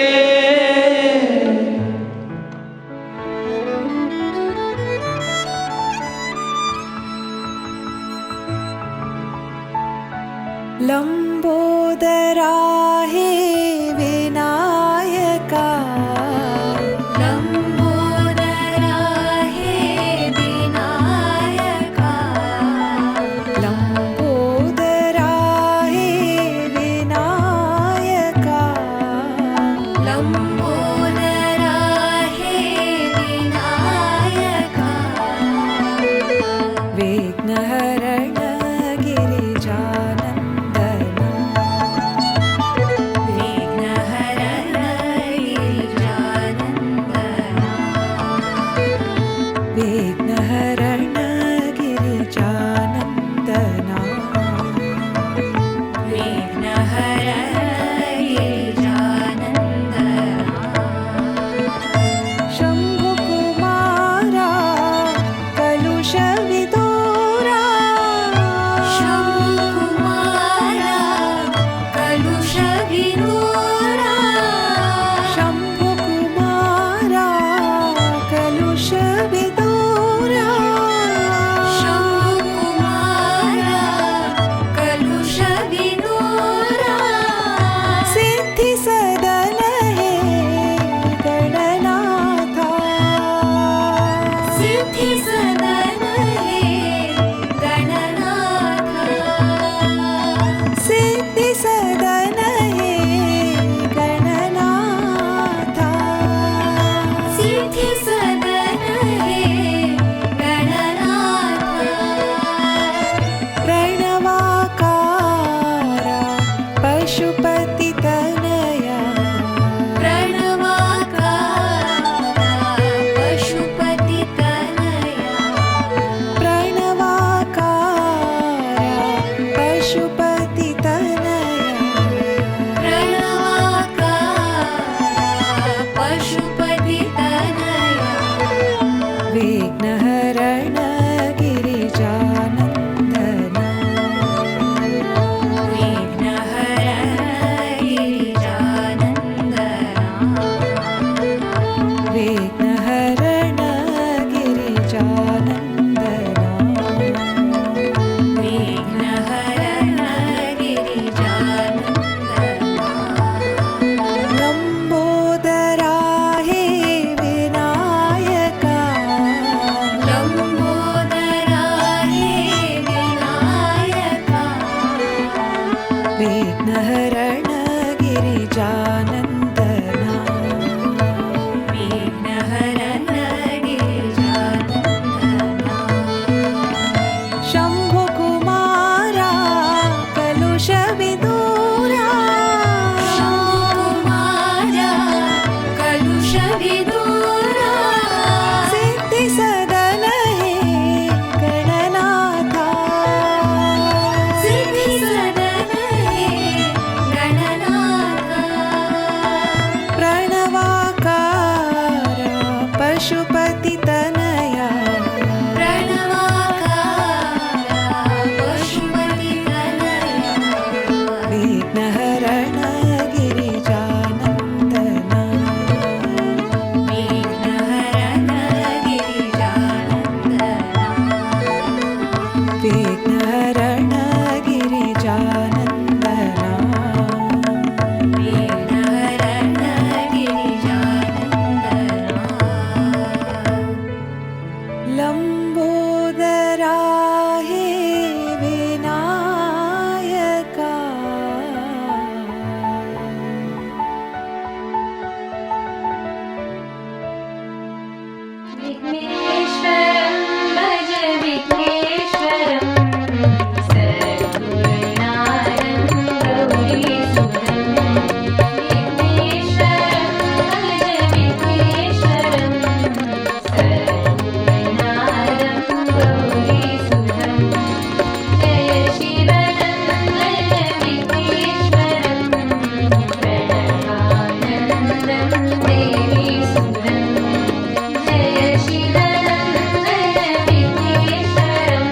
गिरिजानन्दना विघ्नहरण गिरिजानन्दना शम्भुकुमारा कलुषविदूरा शम्भुकुमारा कलुषविदूरा सिद्धिसदन हे गणनाथा सिद्धिसदन हे गणनाथा प्रणवाकार पशुपतितनया प्रणवाकारा पशुपतितनया विघ्नहरण गिरिजानन्दना विघ्नहरण गिरिजानन्दना विघ्नहरण गिरिजानन्दना विघ्नहरण गिरिजानन्दना लम्बोदरा हे विनायका विघ्नेश्वरं भज विघ्नेश्वरं सद्गुरुनाथं गौरीसुतं विघ्नेश्वरं भज विघ्नेश्वरं सद्गुरुनाथं गौरीसुतं जय शिवनन्दन विघ्नेश्वरं प्रणवानन्दं देवीसुतं जय शिवनन्दन विघ्नेश्वरं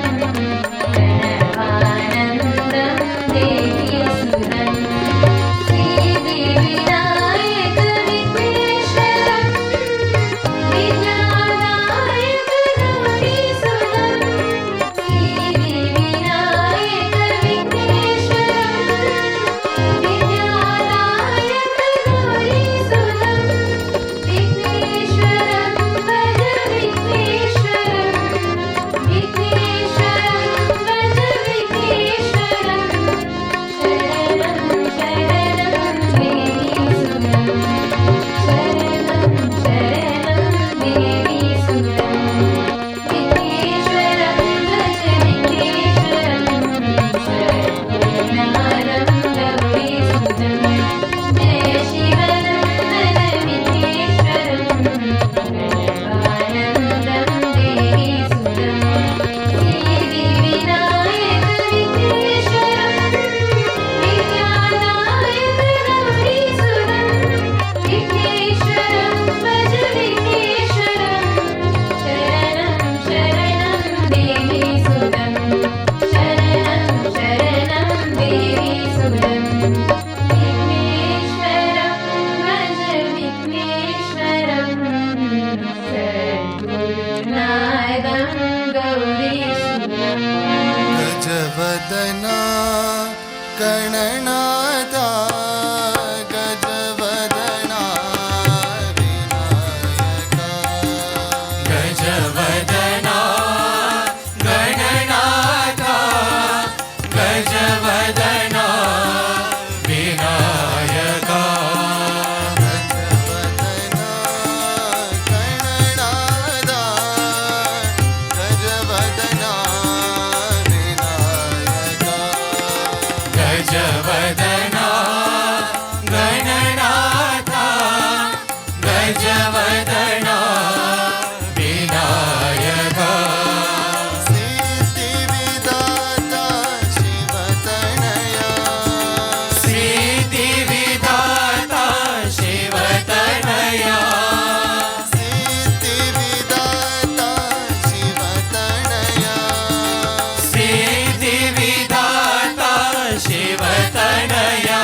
प्रणवानन्दं देवीसुतं श्रीदेविनायक विघ्नेश्वरं विद्यानायक गौरीसुतं श्रीदेविनायक विघ्नेश्वरं विद्यानायक गौरीसुतं विघ्नेश्वरं भज विघ्नेश्वरं विघ्नेश्वरं भज विघ्नेश्वरं शरणं शरणं देवीसुतं शरणं शरणं देवीसुतं विघ्नेश्वरं भज विघ्नेश्वरं सद्गुरुनाथं गौरीसुतं जय शिवनन्दन विघ्नेश्वरं प्रणवानन्दं देवीसुतं श्रीदेविनायक विघ्नेश्वरं विद्यानायक गौरीसुतं विघ्नेश्वरं भज विघ्नेश्वरं शरणं शरणं देवीसुतं शरणं शरणं देवीसुतं विघ्नेश्वरं भज विघ्नेश्वरं सद्गुरुनाथं गौरीसुतं गजवदना गणनाथा गजवदना विनायका गजवदना गणनाथा गजवदना विनायका गजवदना गणनाथा गजवदना विनायका गजवदना गणनाथा गजवदना विनायका सिद्धिविदाता शिवतनया सिद्धिविदाता शिवतनया सिद्धिविदाता शिवतनया सिद्धिविदाता शिवतनया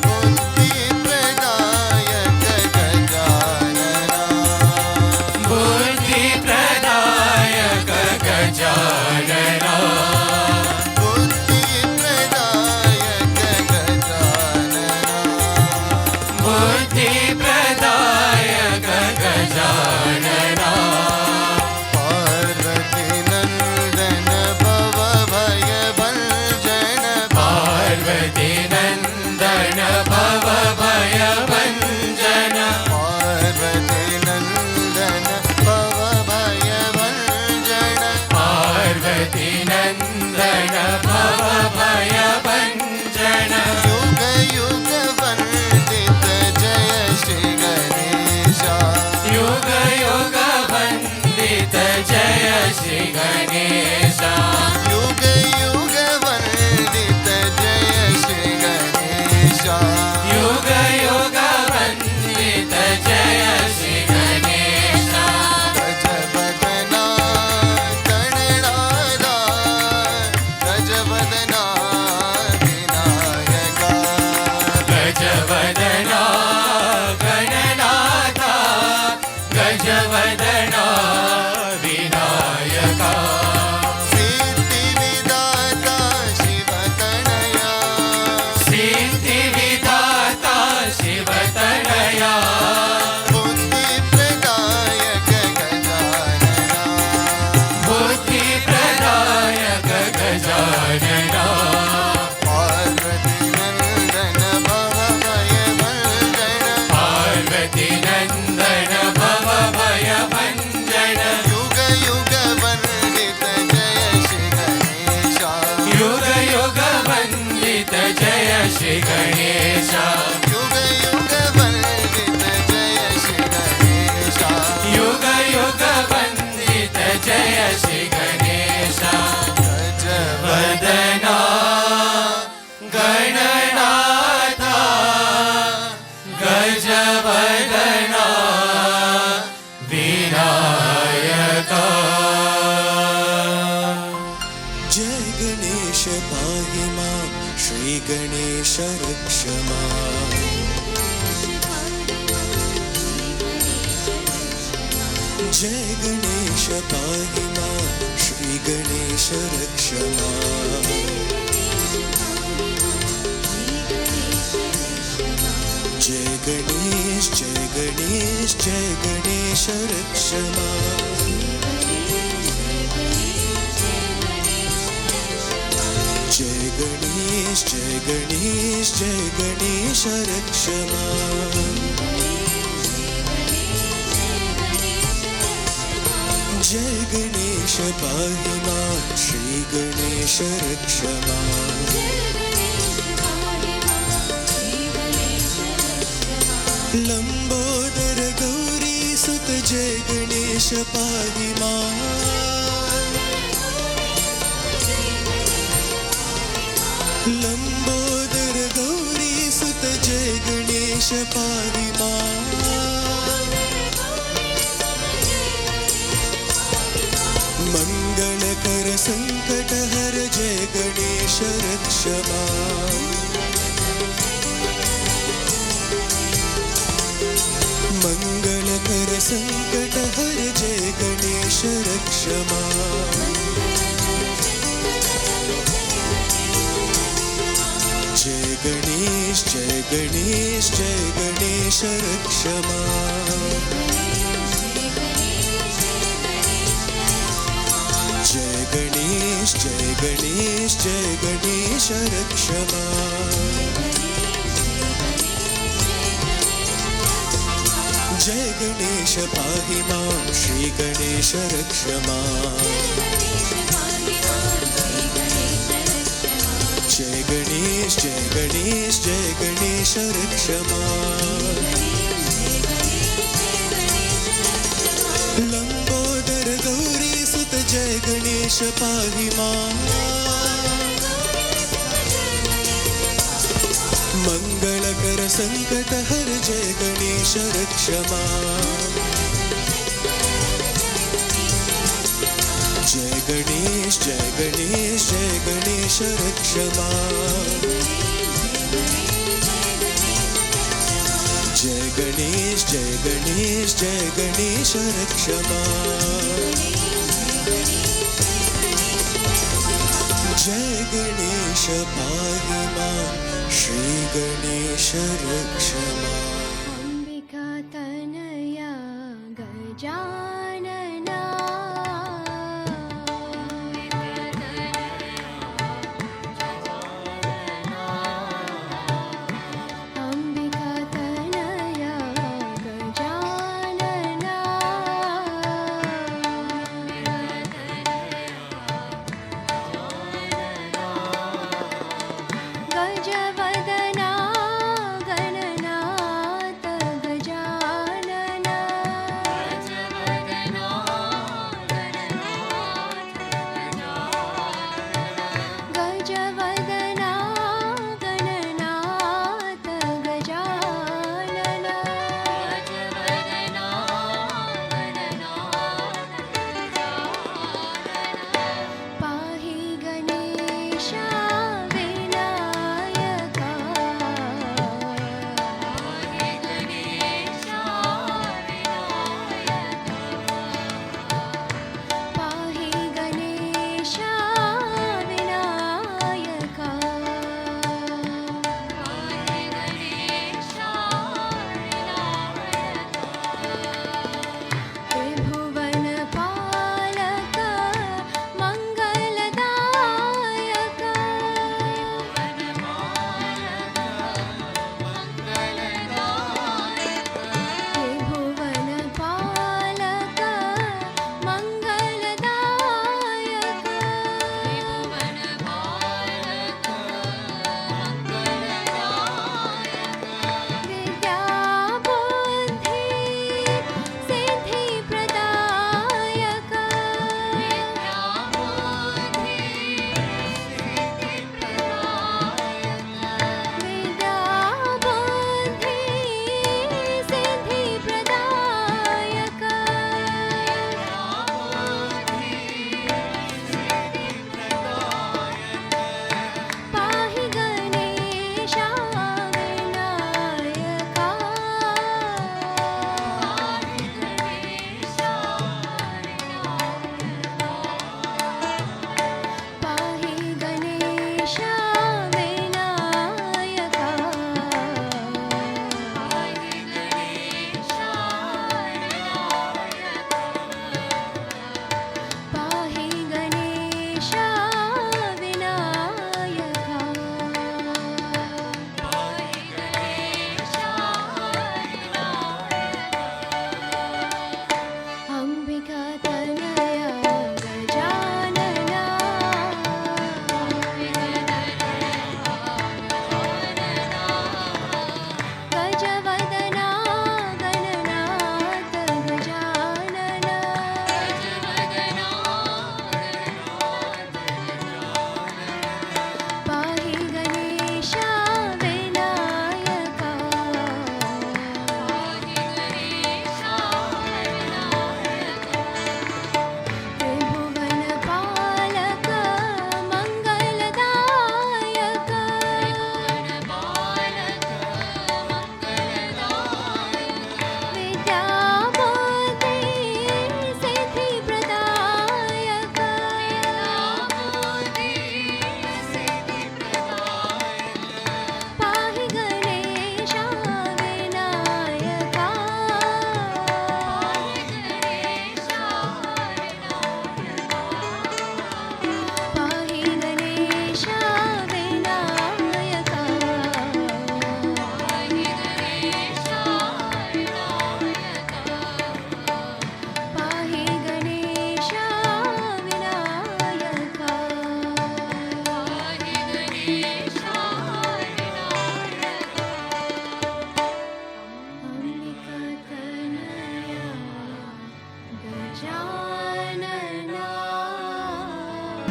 बुद्धिप्रदायक गजानना श्री गणेश युग युग वंदित जय श्री गणेश युग युग वंदित जय श्री गणेश गजवदना गणनादा गजवदना विनायका गजवदना गणनाथा गजवदना विनायका सिद्धि विदाता शिवतनया सिद्धि विधाता शिवतनया बुद्धि प्रदायक गजानना बुद्धि प्रदायक गजानना पार्वती नंदन भव भय भंजन पार्वती नंदन भव भय भंजन युग युग वंदित जय श्री गणेश युग युग वंदित जय श्री गणेश युग युग वंदित जय श्री गणेश युग युग वंदित जय श्री गणेश गजवदना गणनाथा गजवदना विनायका जय गणेश पाहि मां श्री गणेश रक्ष मां जय गणेश पाहि मां श्री गणेश रक्ष मां जय गणेश जय गणेश जय गणेश रक्ष मां जय गणेश जय गणेश जय गणेश रक्ष मां जय गणेश पाहि मां श्री गणेश रक्ष मां लंबोदर गौरी सुत जय गणेश पाहि मां लंबोदर गौरी सुत जय गणेश पाहि मां मंगलकर संकट हर जय गणेश रक्ष मां मंगलकर संकट हर जय गणेश रक्ष मां जय गणेश जय गणेश जय गणेश रक्ष मां जय गणेश जय गणेश जय गणेश रक्ष मां जय गणेश पाहि मां श्री गणेश रक्ष मां जय गणेश जय गणेश जय गणेश रक्ष मां लंबोदर गौरी सुत जय गणेश पाहि मां मंगलकर संकट हर जय गणेश रक्ष मां जय गणेश जय गणेश जय गणेश रक्ष मां जय गणेश जय गणेश जय गणेश रक्ष मां जय गणेश पाहि मां श्री गणेश रक्ष मां अंबिका तनया गजानना अंबिका तनया गजानना गजवदना गणनाथा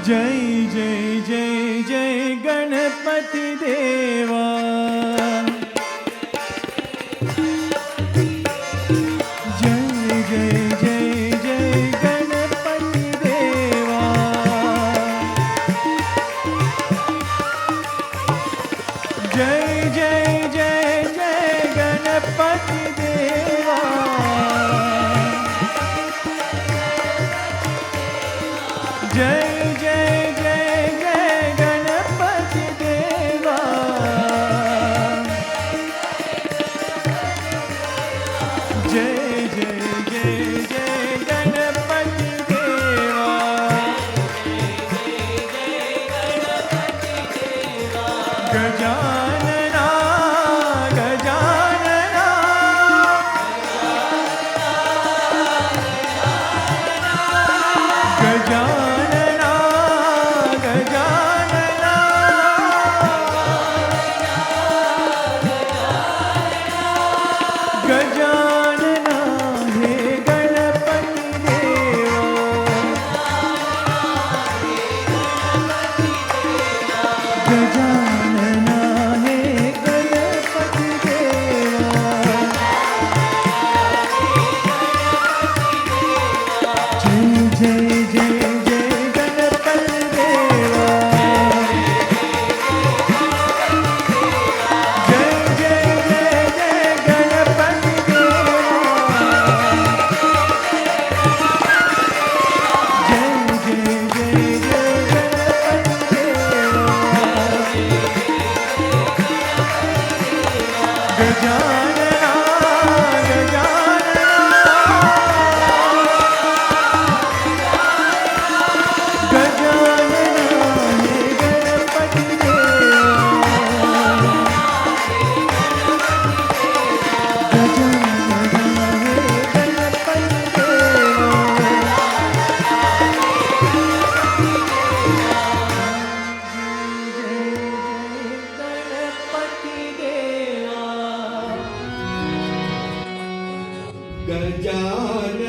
जय जय जय जय गणपति देवा जय जय जय जय गणपति देवा जय जय जय जय गणपति देवा जय जय जय जय गणपति देवा जय जय जय जय गणपति देवा गजानना गजानना गजानना गजानना गजानना हे गणपति देवा गजानना हे गणपति देवा जय जय जय जय गणपति देवा जय जय जय जय गणपति देवा जय जय जय जय गणपति देवा गजानना गजानना गजानना हे गणपति देवा गजानना हे गणपति देवा गजानना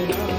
गजानना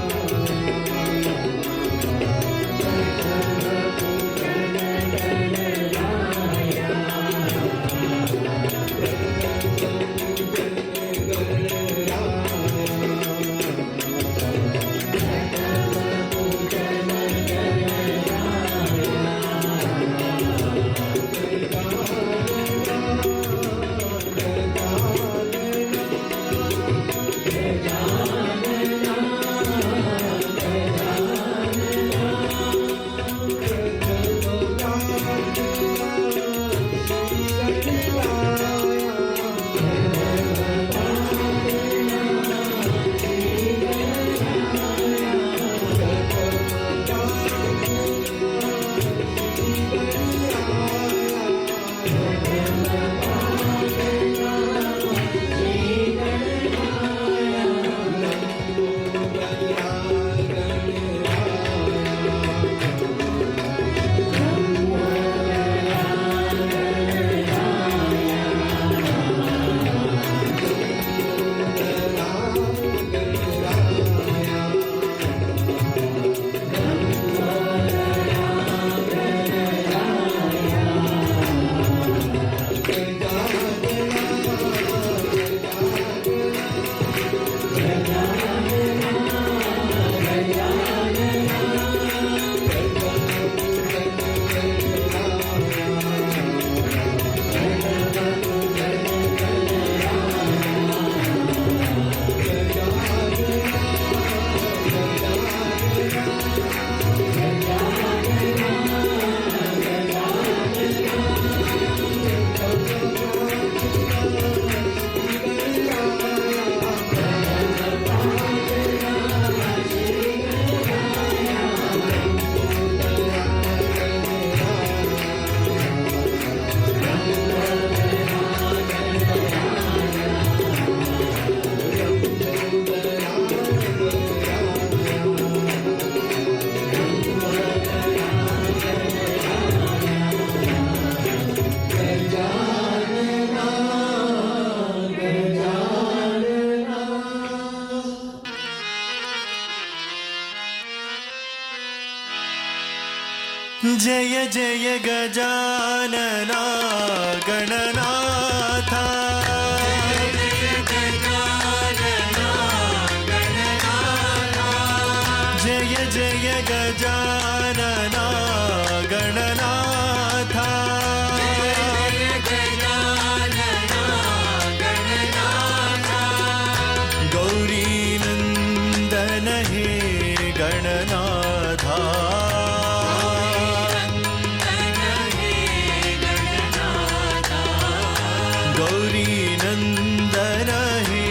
जय जय गजानना गणनाथा जय जय गजानना गणनाथा गौरी नंदन हे गणनाथा गौरी नंदन हे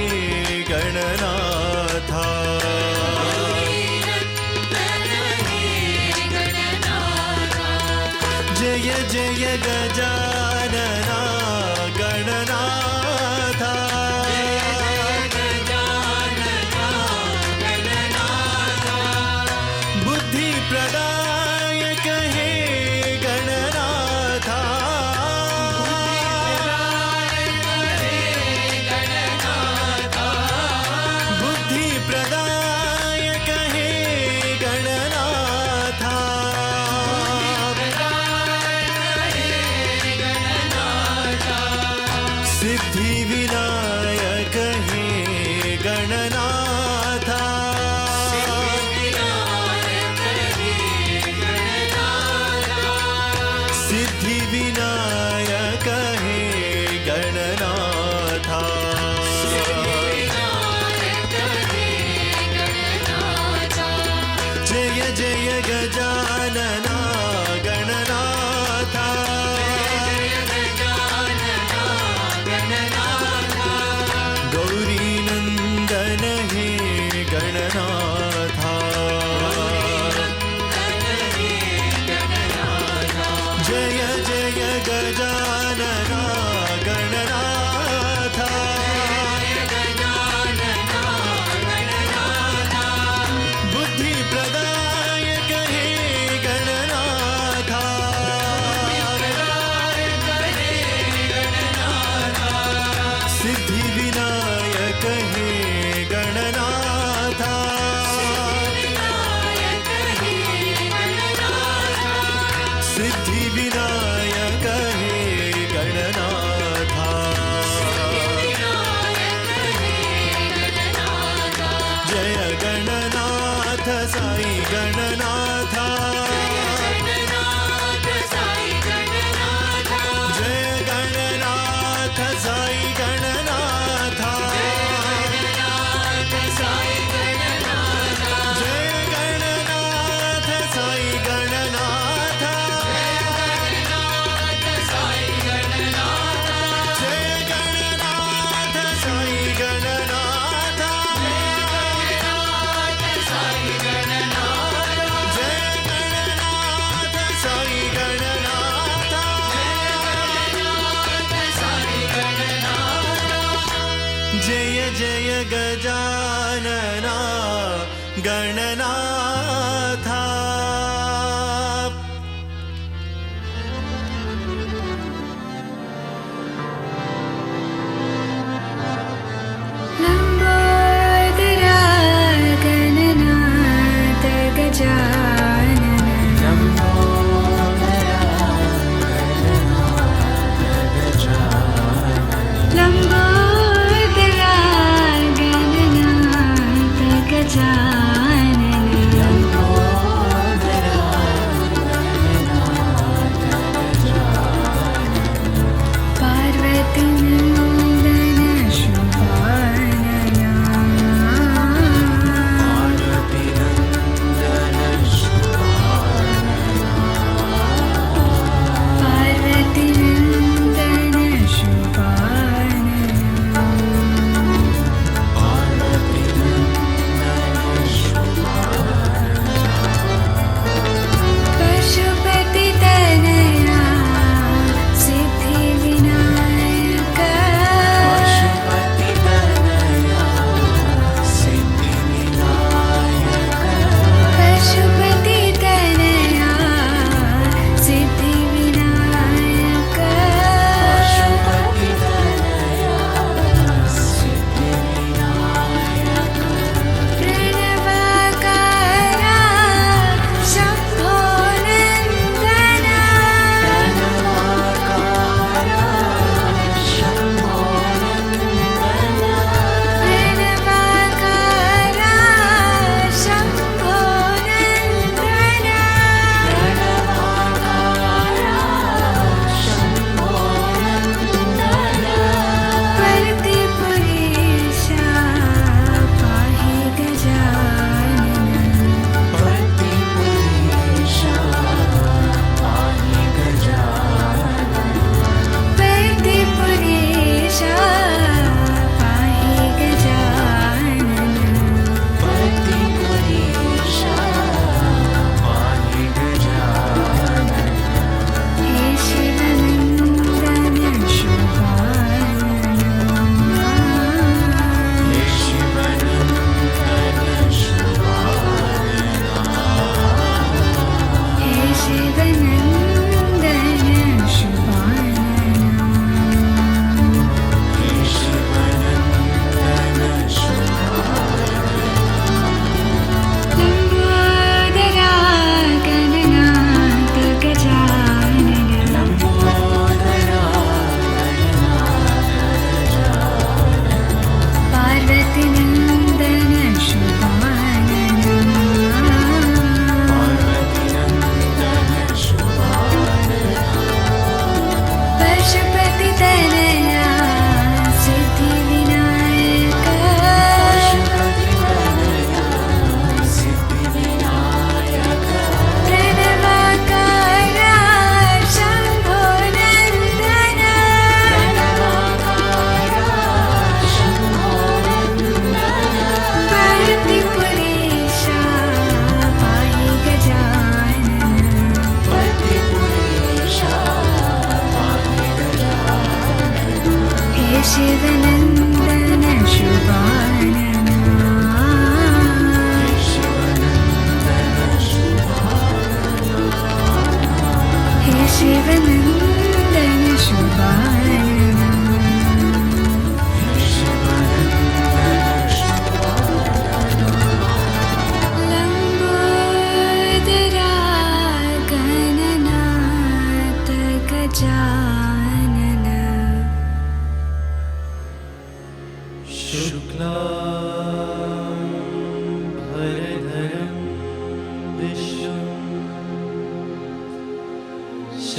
गणनाथा जय जय गजानना गणनाथा बुद्धि प्रदायक हे गणनाथा बुद्धि प्रदायक हे गणनाथा सिद्धि विनायक हे गणनाथा सिद्धि विनायक हे गणनाथा जय जय गजानना गणनाथा गौरी नंदन हे गणनाथा जय जय गजानना गणनाथा बुद्धि प्रदायक हे गणनाथा सिद्धि विनायक हे गणनाथा सिद्धि विनायक हे गणनाथा जय गणनाथ साई गणनाथा जय गणनाथ साई गणनाथा जय गणनाथ साई गणनाथा जय गणनाथ साई गणनाथा जय गणनाथ साई गणनाथा जय जय गजानना गणनाथा लंबोदरा गणनाथ गजानन लंबोदरा गणनाथ गजानन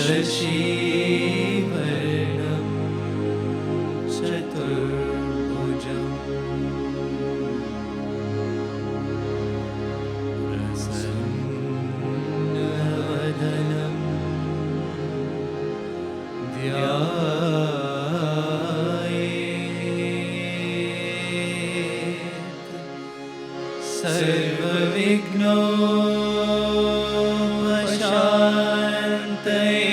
शशिवर्णं चतुर्भुजम् प्रसन्नवदनं ध्यायेत् सर्वविघ्नोपशान्तये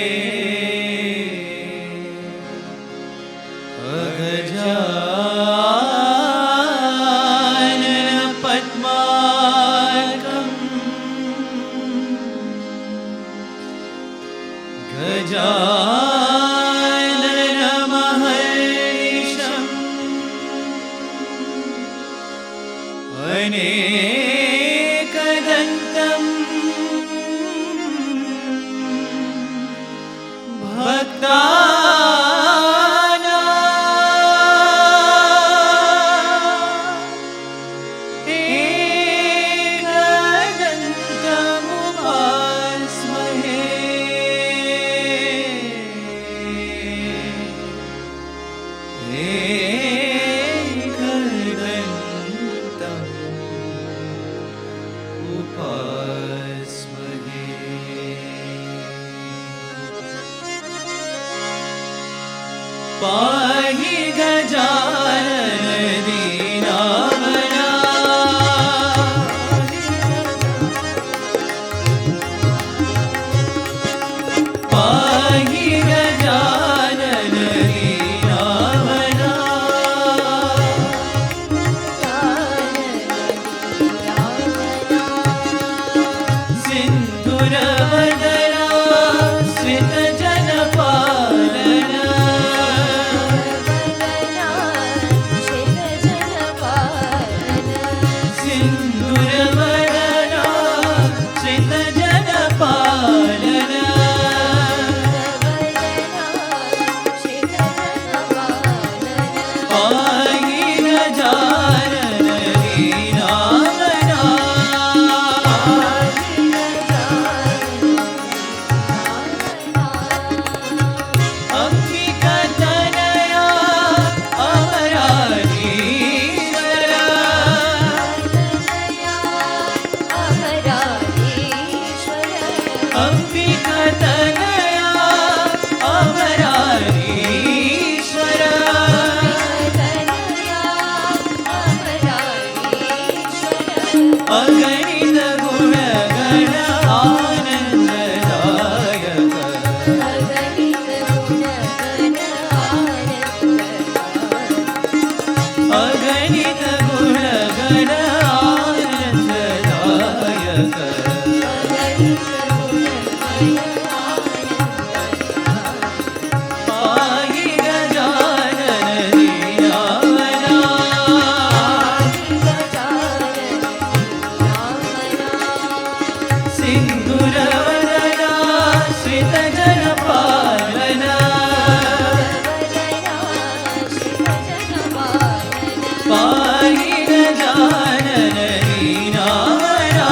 गजाननमहर्निशम् अनेकदन्तं पाहि गजानन दीनावना पाहि गजानन दीनावना सिन्धुरवदना श्रितजनपालना सिन्धुरवदना श्रितजनपालना पाहि गजानन दीनावना अंबिकातनया अमराधीश्वरा अंबिकातनया अमराधीश्वरा अगणित गुणगण आनन्ददायक अगणित गुणगण आनन्ददायक पाहि गजानन दीनावना सिन्धुरवदना श्रितजनपालना पाहि गजानन दीनावना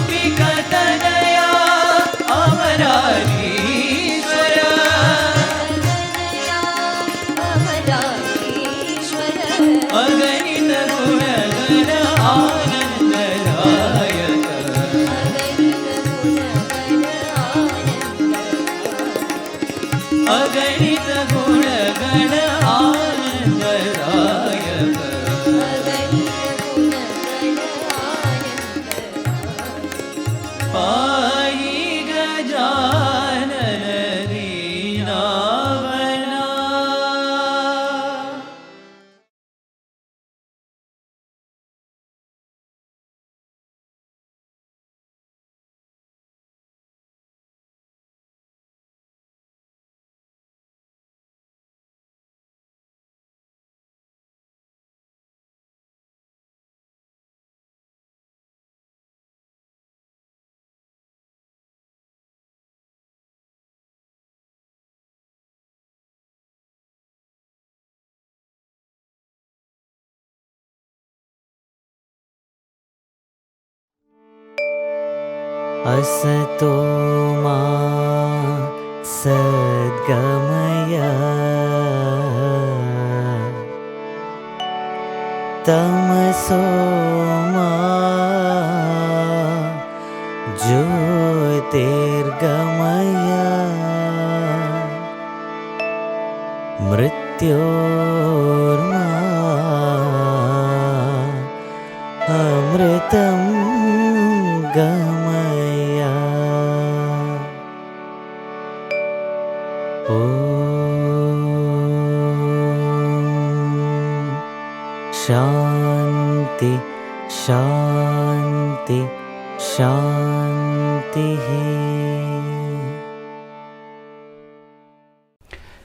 अंबिकातनया अमराधीश्वरा अगणित गुणगण आनन्ददायक अगणित गुणगण आनन्ददायक पाहि गजानन दीनावना असतो मा सद्गमय तमसो मा ज्योतिर्गमय मृत्योर्मा अमृतं गमय। ॐ शान्ति शान्ति शान्तिः।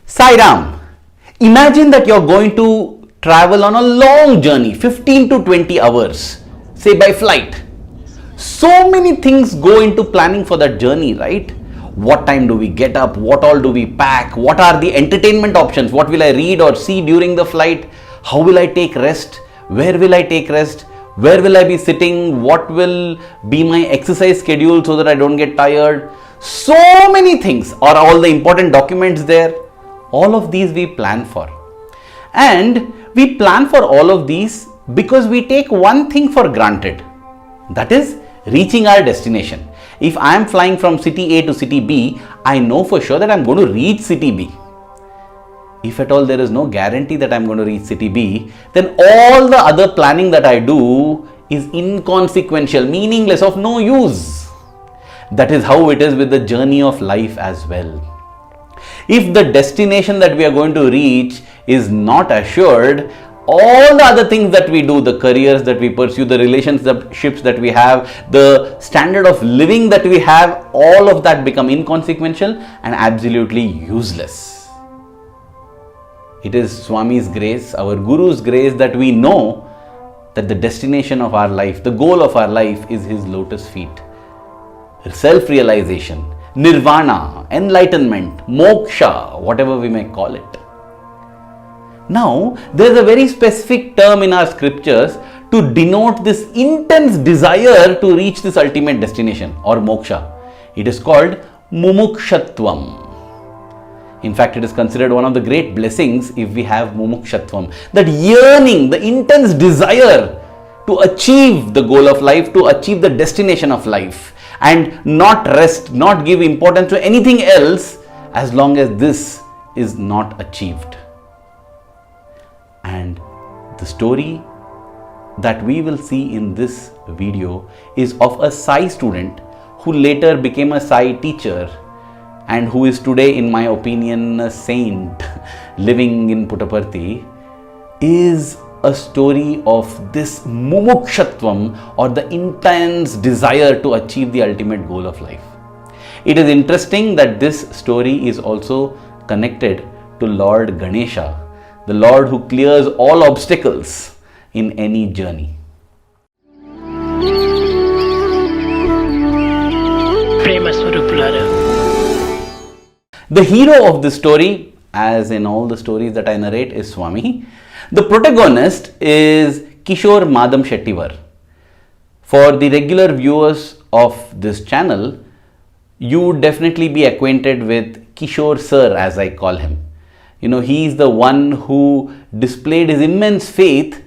Sai Ram, imagine that you're going to travel on a long journey, 15 to 20 hours, say by flight. So many things go into planning for that journey, right? What time do we get up? What all do we pack? What are the entertainment options? What will I read or see during the flight? How will I take rest? Where will I take rest? Where will I be sitting? What will be my exercise schedule so that I don't get tired? So many things. Are all the important documents there? All of these we plan for. And we plan for all of these because we take one thing for granted. That is reaching our destination. If I am flying from city A to city B, I know for sure that I am going to reach city B. If at all there is no guarantee that I am going to reach city B, then all the other planning that I do is inconsequential, meaningless, of no use. That is how it is with the journey of life as well. If the destination that we are going to reach is not assured, all the other things that we do, the careers that we pursue, the relationships that we have, the standard of living that we have, all of that become inconsequential and absolutely useless. It is Swami's grace, our Guru's grace, that we know that the destination of our life, the goal of our life is his lotus feet. Self-realization, nirvana, enlightenment, moksha, whatever we may call it. Now, there is a very specific term in our scriptures to denote this intense desire to reach this ultimate destination or moksha. It is called mumukshatvam. In fact, it is considered one of the great blessings if we have mumukshatvam. That yearning, the intense desire to achieve the goal of life, to achieve the destination of life, and not rest, not give importance to anything else as long as this is not achieved. And the story that we will see in this video is of a Sai student who later became a Sai teacher and who is today, in my opinion, a saint living in Puttaparthi, is a story of this mumukshatvam, or the intense desire to achieve the ultimate goal of life. It is interesting that this story is also connected to Lord Ganesha, the Lord who clears all obstacles in any journey. The hero of this story, as in all the stories that I narrate, is Swami. The protagonist is Kishore Madam Shettivar. For the regular viewers of this channel, you would definitely be acquainted with Kishore Sir, as I call him. You know, he is the one who displayed his immense faith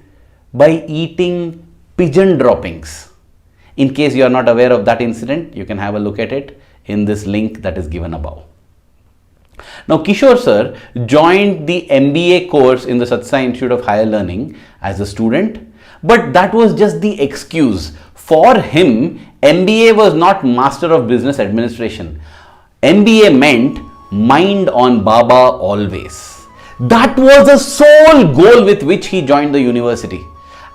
by eating pigeon droppings. In case you are not aware of that incident, you can have a look at it in this link that is given above. Now, Kishore Sir joined the MBA course in the Satsang Institute of Higher Learning as a student, but that was just the excuse. For him, MBA was not Master of Business Administration. MBA meant mind on Baba always. That was the sole goal with which he joined the university.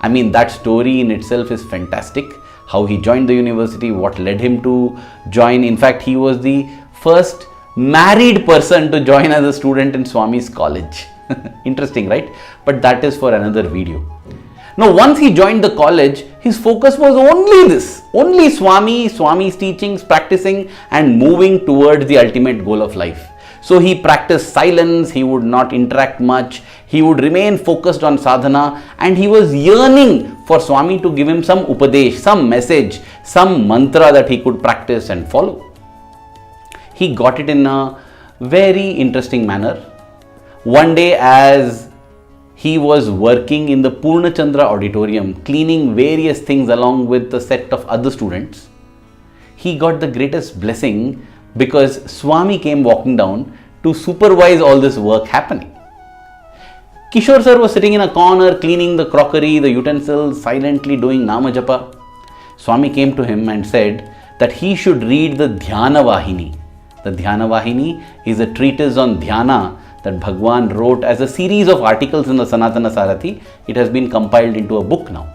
I mean, that story in itself is fantastic. How he joined the university, what led him to join. In fact, he was the first married person to join as a student in Swami's college. Interesting, right? But that is for another video. Now, once he joined the college, his focus was only this, only Swami, Swami's teachings, practicing and moving towards the ultimate goal of life. So he practiced silence, he would not interact much, he would remain focused on sadhana, and he was yearning for Swami to give him some upadesh, some message, some mantra that he could practice and follow. He got it in a very interesting manner. One day, as he was working in the Purnachandra auditorium, cleaning various things along with a set of other students, he got the greatest blessing because Swami came walking down to supervise all this work happening. Kishore sir was sitting in a corner cleaning the crockery, the utensils, silently doing Nama Japa. Swami came to him and said that he should read the Dhyana Vahini. The Dhyana Vahini is a treatise on Dhyana that Bhagwan wrote as a series of articles in the Sanatana Sarathi. It has been compiled into a book now.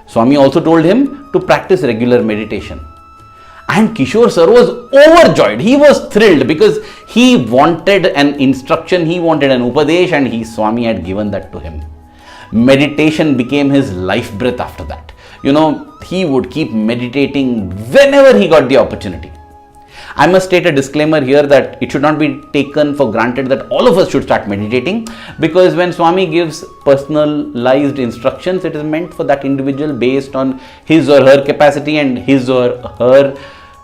Swami also told him to practice regular meditation. And Kishore sir was overjoyed. He was thrilled because he wanted an instruction, he wanted an upadesh, and Swami had given that to him. Meditation became his life breath after that. He would keep meditating whenever he got the opportunity. I must state a disclaimer here that it should not be taken for granted that all of us should start meditating, because when Swami gives personalized instructions, it is meant for that individual based on his or her capacity and his or her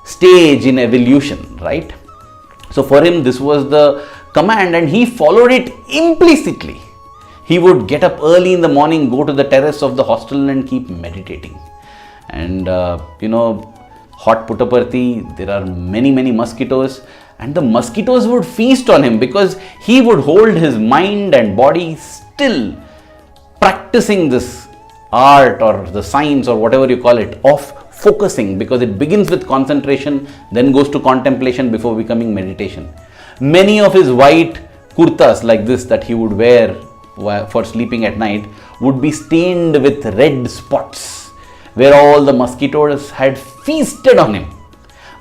stage in evolution, right? So for him, this was the command and he followed it implicitly. He would get up early in the morning, go to the terrace of the hostel and keep meditating. And hot Puttaparthi, there are many mosquitoes, and the mosquitoes would feast on him because he would hold his mind and body still, practicing this art or the science or whatever you call it of focusing, because it begins with concentration, then goes to contemplation before becoming meditation. Many of his white kurtas like this that he would wear for sleeping at night would be stained with red spots, where all the mosquitoes had feasted on him.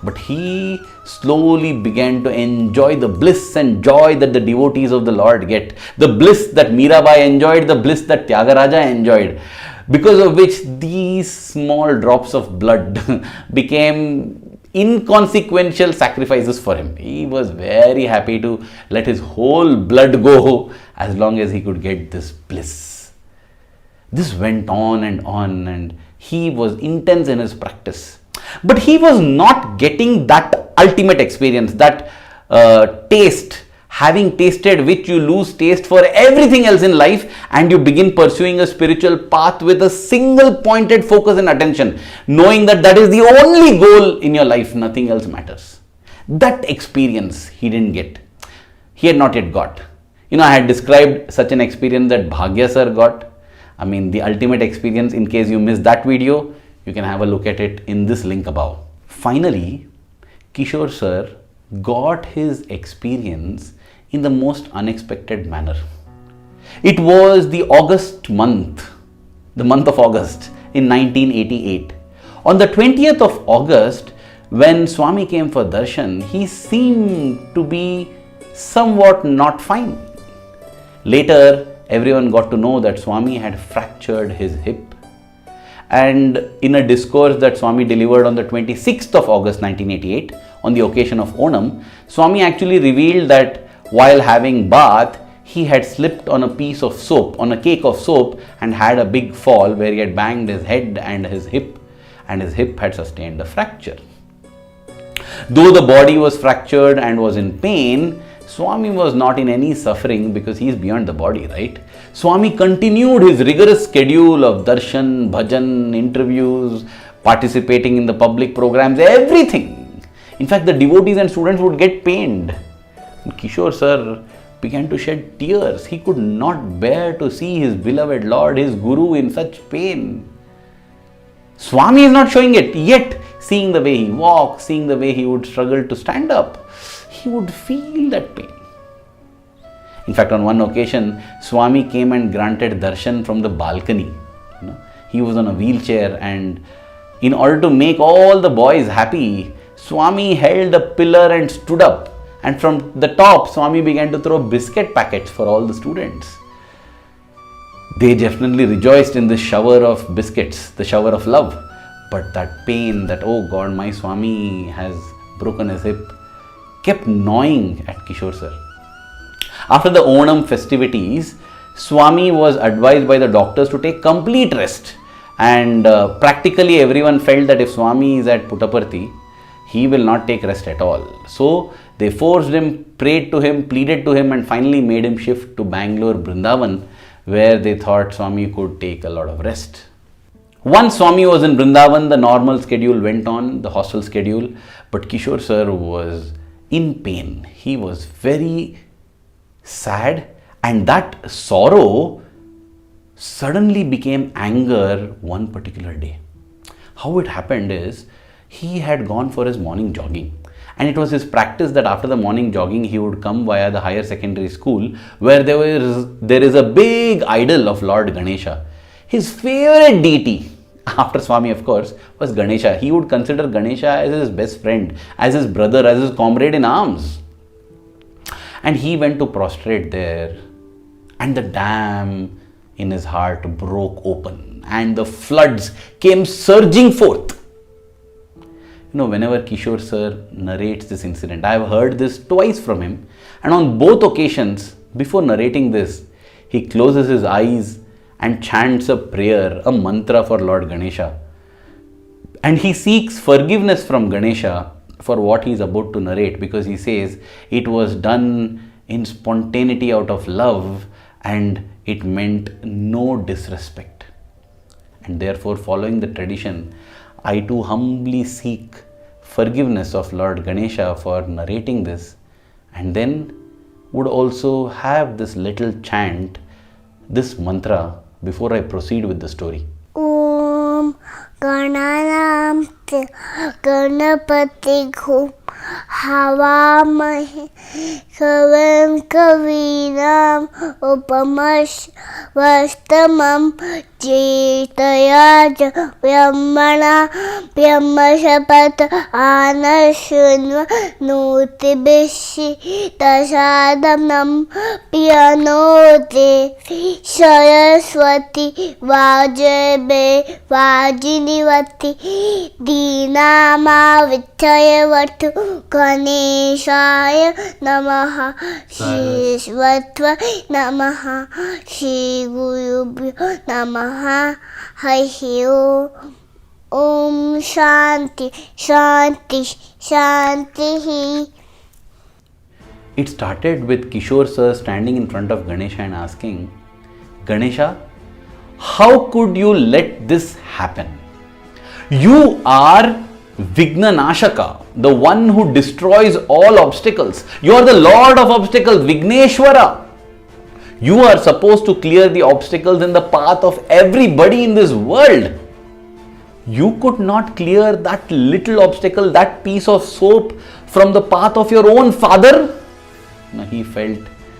But he slowly began to enjoy the bliss and joy that the devotees of the Lord get, the bliss that Mirabai enjoyed, the bliss that Tyagaraja enjoyed, because of which these small drops of blood became inconsequential sacrifices for him. He was very happy to let his whole blood go as long as he could get this bliss. This went on, and he was intense in his practice. But he was not getting that ultimate experience, that taste. Having tasted which, you lose taste for everything else in life and you begin pursuing a spiritual path with a single pointed focus and attention, knowing that that is the only goal in your life, nothing else matters. That experience he didn't get. He had not yet got. I had described such an experience that Bhagya sir got. The ultimate experience. In case you missed that video, you can have a look at it in this link above. Finally, Kishore sir got his experience in the most unexpected manner. It was the month of August in 1988. On the 20th of August, when Swami came for darshan, he seemed to be somewhat not fine. Later, everyone got to know that Swami had fractured his hip. And in a discourse that Swami delivered on the 26th of August 1988, on the occasion of Onam, Swami actually revealed that while having bath, he had slipped on a piece of soap, on a cake of soap, and had a big fall where he had banged his head and his hip had sustained a fracture. Though the body was fractured and was in pain, Swami was not in any suffering because he is beyond the body, right? Swami continued his rigorous schedule of darshan, bhajan, interviews, participating in the public programs, everything. In fact, the devotees and students would get pained. Kishore sir began to shed tears. He could not bear to see his beloved Lord, his Guru, in such pain. Swami is not showing it, yet seeing the way he walks, seeing the way he would struggle to stand up, he would feel that pain. In fact, on one occasion, Swami came and granted darshan from the balcony. He was on a wheelchair, and in order to make all the boys happy, Swami held a pillar and stood up. And from the top, Swami began to throw biscuit packets for all the students. They definitely rejoiced in this shower of biscuits, the shower of love. But that pain, that, oh God, my Swami has broken his hip, kept gnawing at Kishore sir. After the Onam festivities, Swami was advised by the doctors to take complete rest, and practically everyone felt that if Swami is at Puttaparthi, he will not take rest at all. So they forced him, prayed to him, pleaded to him, and finally made him shift to Bangalore, Vrindavan, where they thought Swami could take a lot of rest. Once Swami was in Vrindavan, the normal schedule went on, the hostel schedule, but Kishore sir was in pain. He was very sad, and that sorrow suddenly became anger one particular day. How it happened is, he had gone for his morning jogging, and it was his practice that after the morning jogging he would come via the higher secondary school, where there is a big idol of Lord Ganesha. His favorite deity, after Swami of course, was Ganesha. He would consider Ganesha as his best friend, as his brother, as his comrade in arms. And he went to prostrate there, and the dam in his heart broke open, and the floods came surging forth. Whenever Kishore sir narrates this incident, I have heard this twice from him, and on both occasions, before narrating this, he closes his eyes and chants a prayer, a mantra for Lord Ganesha. And he seeks forgiveness from Ganesha for what he is about to narrate, because he says it was done in spontaneity out of love and it meant no disrespect. And therefore, following the tradition, I too humbly seek forgiveness of Lord Ganesha for narrating this, and then would also have this little chant, this mantra, before I proceed with the story. Om Gananam Ganapati Gho Havamahe Kavam Kavinam Upamash Vastamam Jetayaja Vyamana Vyamashapat Anashunva Nutibishi Tasadamnam Pianote Saraswati Vajebe Vajinivati Dinama Vichayavatu Ganeshaya Namaha Shishvatva Namaha Shri Gurubhyo Namaha Hari Om Shanti Shanti Shanti. It started with Kishore sir standing in front of Ganesha and asking, Ganesha, how could you let this happen? You are Vigna Nashaka, the one who destroys all obstacles. You are the Lord of obstacles, Vigneshwara. You are supposed to clear the obstacles in the path of everybody in this world. You could not clear that little obstacle, that piece of soap from the path of your own father? Now, he felt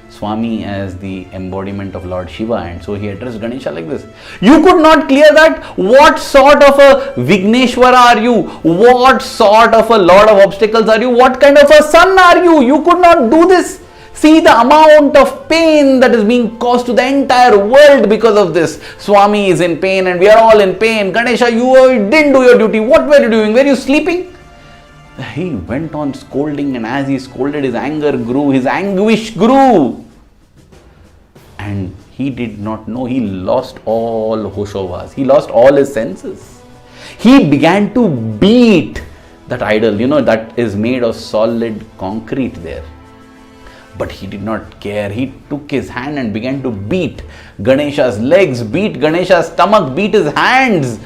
Swami as the embodiment of Lord Shiva, and so he addressed Ganesha like this. You could not clear that? What sort of a Vigneshwara are you? What sort of a Lord of obstacles are you? What kind of a son are you? You could not do this. See the amount of pain that is being caused to the entire world because of this. Swami is in pain and we are all in pain. Ganesha, you didn't do your duty. What were you doing? Were you sleeping? He went on scolding, and as he scolded, his anger grew, his anguish grew. And he did not know, he lost all hoshovas, he lost all his senses. He began to beat that idol, that is made of solid concrete there. But he did not care. He took his hand and began to beat Ganesha's legs, beat Ganesha's stomach, beat his hands,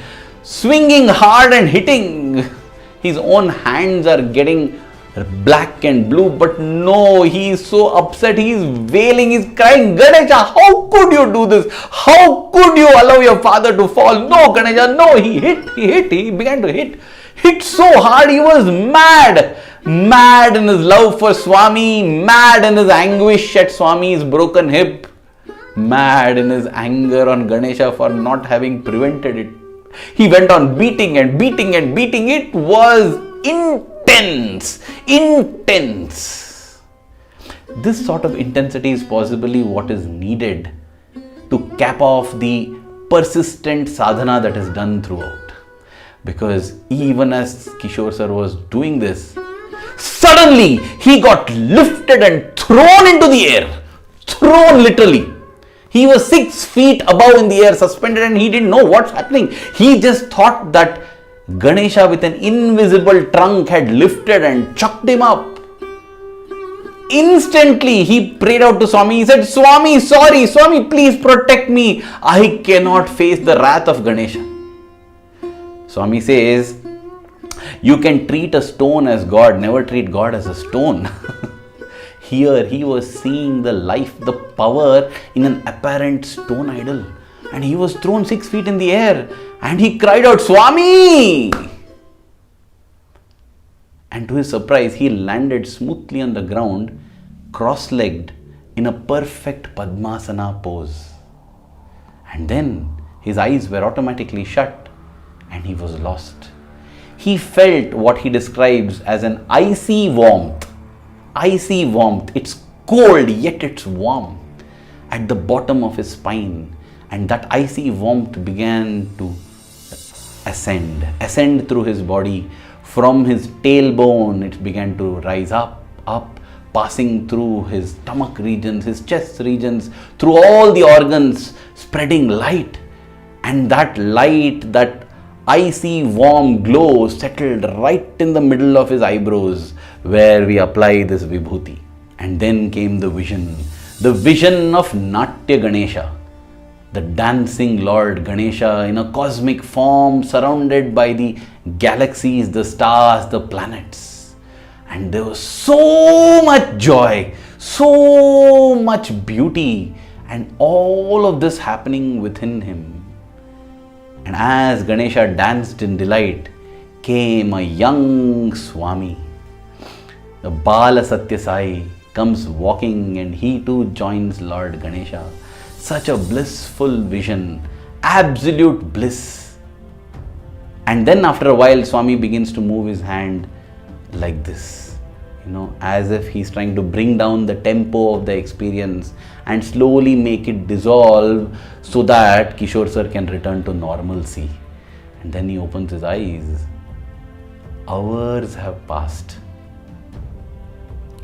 swinging hard and hitting. His own hands are getting black and blue, but no, he is so upset, he is wailing, he is crying, Ganesha, how could you do this? How could you allow your father to fall? No, Ganesha, no. He began to hit so hard, he was mad in his love for Swami, mad in his anguish at Swami's broken hip, mad in his anger on Ganesha for not having prevented it. He went on beating and beating and beating. It was intense. This sort of intensity is possibly what is needed to cap off the persistent sadhana that is done throughout. Because even as Kishore sir was doing this, Suddenly, he got lifted and thrown into the air. Thrown literally. He was 6 feet above in the air, suspended, and he didn't know what's happening. He just thought that Ganesha with an invisible trunk had lifted and chucked him up. Instantly, he prayed out to Swami. He said, Swami, sorry, Swami, please protect me. I cannot face the wrath of Ganesha. Swami says, you can treat a stone as God, never treat God as a stone. Here he was seeing the life, the power in an apparent stone idol. And he was thrown 6 feet in the air. And he cried out, Swami! And to his surprise, he landed smoothly on the ground, cross-legged, in a perfect Padmasana pose. And then his eyes were automatically shut and he was lost. He felt what he describes as an icy warmth. Icy warmth. It's cold, yet it's warm at the bottom of his spine. And that icy warmth began to ascend through his body. From his tailbone, it began to rise up, passing through his stomach regions, his chest regions, through all the organs, spreading light. And that light, that icy warm glow settled right in the middle of his eyebrows, where we apply this vibhuti. And then came the vision of Natya Ganesha, the dancing Lord Ganesha in a cosmic form, surrounded by the galaxies, the stars, the planets. And there was so much joy, so much beauty, and all of this happening within him. And as Ganesha danced in delight, came a young Swami. The Bala Sathya Sai comes walking, and he too joins Lord Ganesha. Such a blissful vision, absolute bliss. And then after a while, Swami begins to move his hand like this, as if he's trying to bring down the tempo of the experience and slowly make it dissolve so that Kishore sir can return to normalcy. And then he opens his eyes. Hours have passed.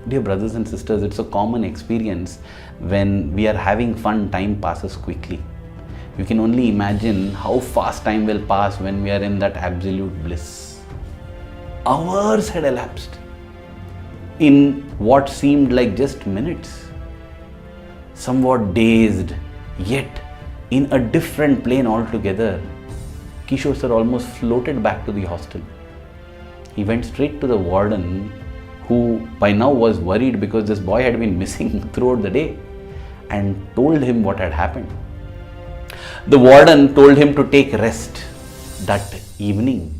Dear brothers and sisters, it's a common experience. When we are having fun, time passes quickly. You can only imagine how fast time will pass when we are in that absolute bliss. Hours had elapsed in what seemed like just minutes. Somewhat dazed, yet in a different plane altogether, Kishore sir almost floated back to the hostel. He went straight to the warden, who by now was worried because this boy had been missing throughout the day, and told him what had happened. The warden told him to take rest that evening.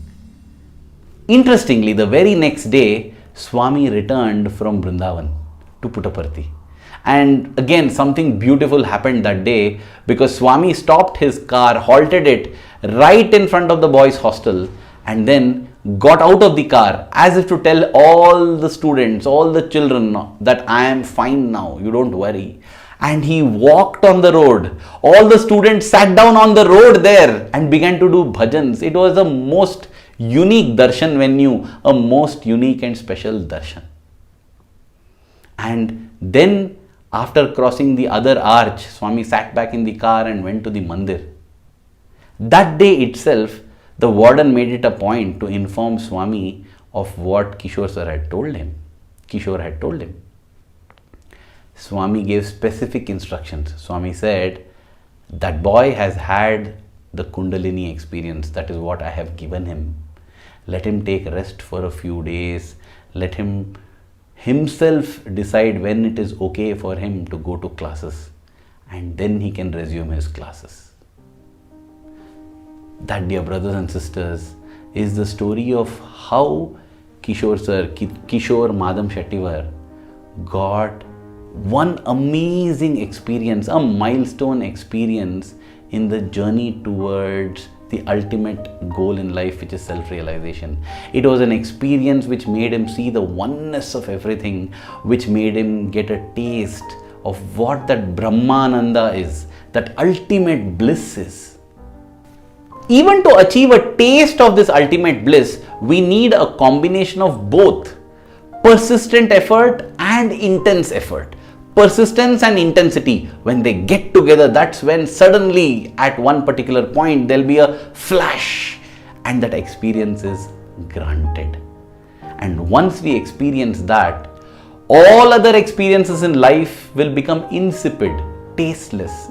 Interestingly, the very next day, Swami returned from Vrindavan to Puttaparthi. And again, something beautiful happened that day, because Swami stopped his car, halted it right in front of the boys' hostel, and then got out of the car as if to tell all the students, all the children, that I am fine now, you don't worry. And he walked on the road. All the students sat down on the road there and began to do bhajans. It was a most unique darshan venue, a most unique and special darshan. And then after crossing the other arch, Swami sat back in the car and went to the mandir. That day itself, the warden made it a point to inform Swami of what Kishore sir had told him. Kishore had told him. Swami gave specific instructions. Swami said, that boy has had the Kundalini experience. That is what I have given him. Let him take rest for a few days. Let him himself decide when it is okay for him to go to classes. And then he can resume his classes. That, dear brothers and sisters, is the story of how Kishore sir, Kishore Madam Shettivar, got one amazing experience, a milestone experience in the journey towards the ultimate goal in life, which is self-realization. It was an experience which made him see the oneness of everything, which made him get a taste of what that Brahmananda is, that ultimate bliss is. Even to achieve a taste of this ultimate bliss, we need a combination of both persistent effort and intense effort. Persistence and intensity, when they get together, that's when suddenly at one particular point there'll be a flash and that experience is granted. And once we experience that, all other experiences in life will become insipid, tasteless,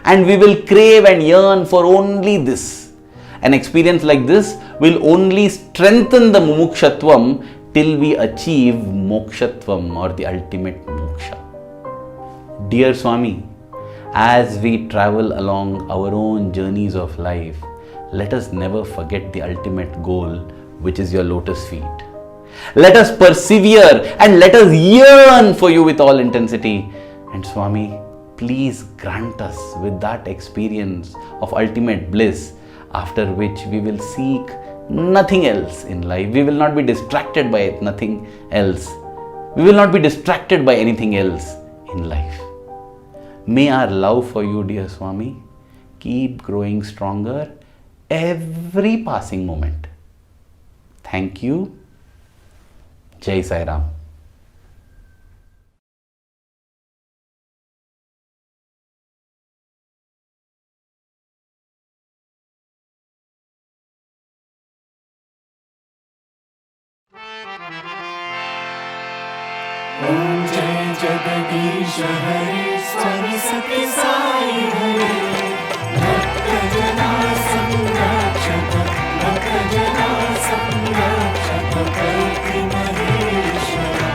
and we will crave and yearn for only this. An experience like this will only strengthen the mumukshatvam till we achieve mokshatvam, or the ultimate moksha. Dear Swami, as we travel along our own journeys of life, let us never forget the ultimate goal, which is your lotus feet. Let us persevere and let us yearn for you with all intensity. And Swami, please grant us with that experience of ultimate bliss, after which we will seek nothing else in life. We will not be distracted by nothing else. We will not be distracted by anything else in life. May our love for you, dear Swami, keep growing stronger every passing moment. Thank you. Jai Sai Ram. Om Jai Jagadish Hare Swami Sathya Sai Hare Bhakta Jana Samrakshaka Bhakta Jana Samrakshaka Kalki Maheshwara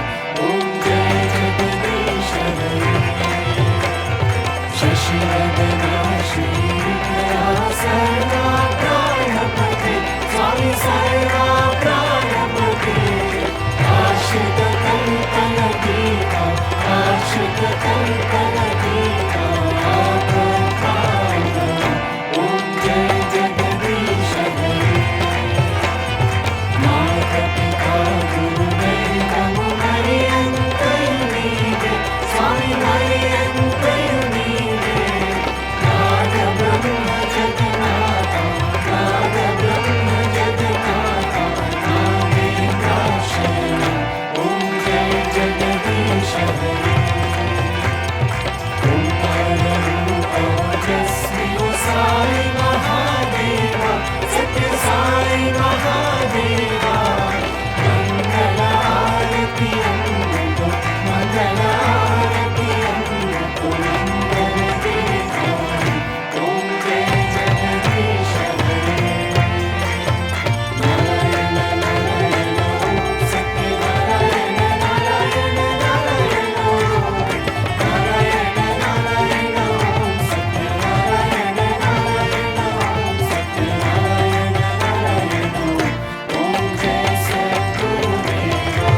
Om Jai Jagadish Hare Shashivardhana Shridhara Sarva Pranapati Swami Sarva Pranapati Ashita Kalpana Dita Ashita Kalpana Dita Aprakada Om Jai Jagadish Hare Mata Pita Guru Deva Mariyantayunide Swami Mariyantayunide Nada Brahma Jagannatha Nada Brahma Jagannatha Navendra Shaya Om Jai Jagadish Hare Omkara Rupa Jasmi Sai Mahadeva Sathya Sai Mahadeva Mangala Arati Amruta Mangala Arati Amruta Mangala Deva Om Jai Jagadish Hare Narayana Narayana Om Satya Narayana Narayana Narayana Narayana Narayana Om Satya Narayana Narayana Om Satya Narayana Narayana Om Jai Satguru Deva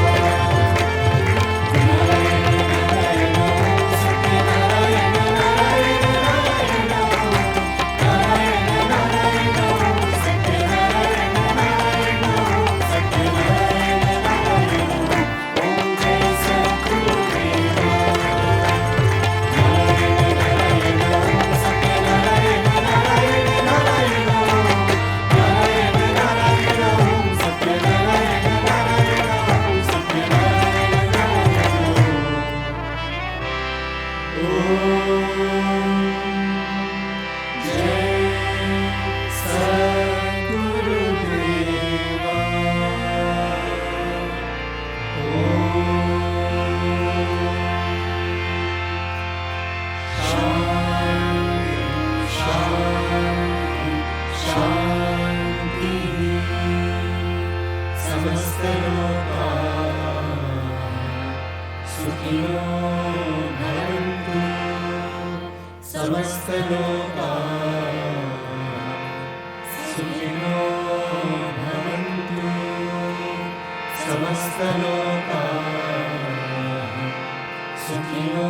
Narayana Narayana Om Satya Narayana Narayana Narayana Narayana Narayana Om Satya Narayana Narayana Om Satya Narayana Narayana Om Jai Satguru Deva Narayana Narayana Om Satya Narayana Narayana Narayana Narayana Narayana Om Satya Narayana Narayana Om Satya Narayana Narayana Om Jai Satguru Deva Shanti Shanti Samasta Loka Sukhino Bhavantu Samasta Loka Sukhino Bhavantu Samasta Loka Sukhino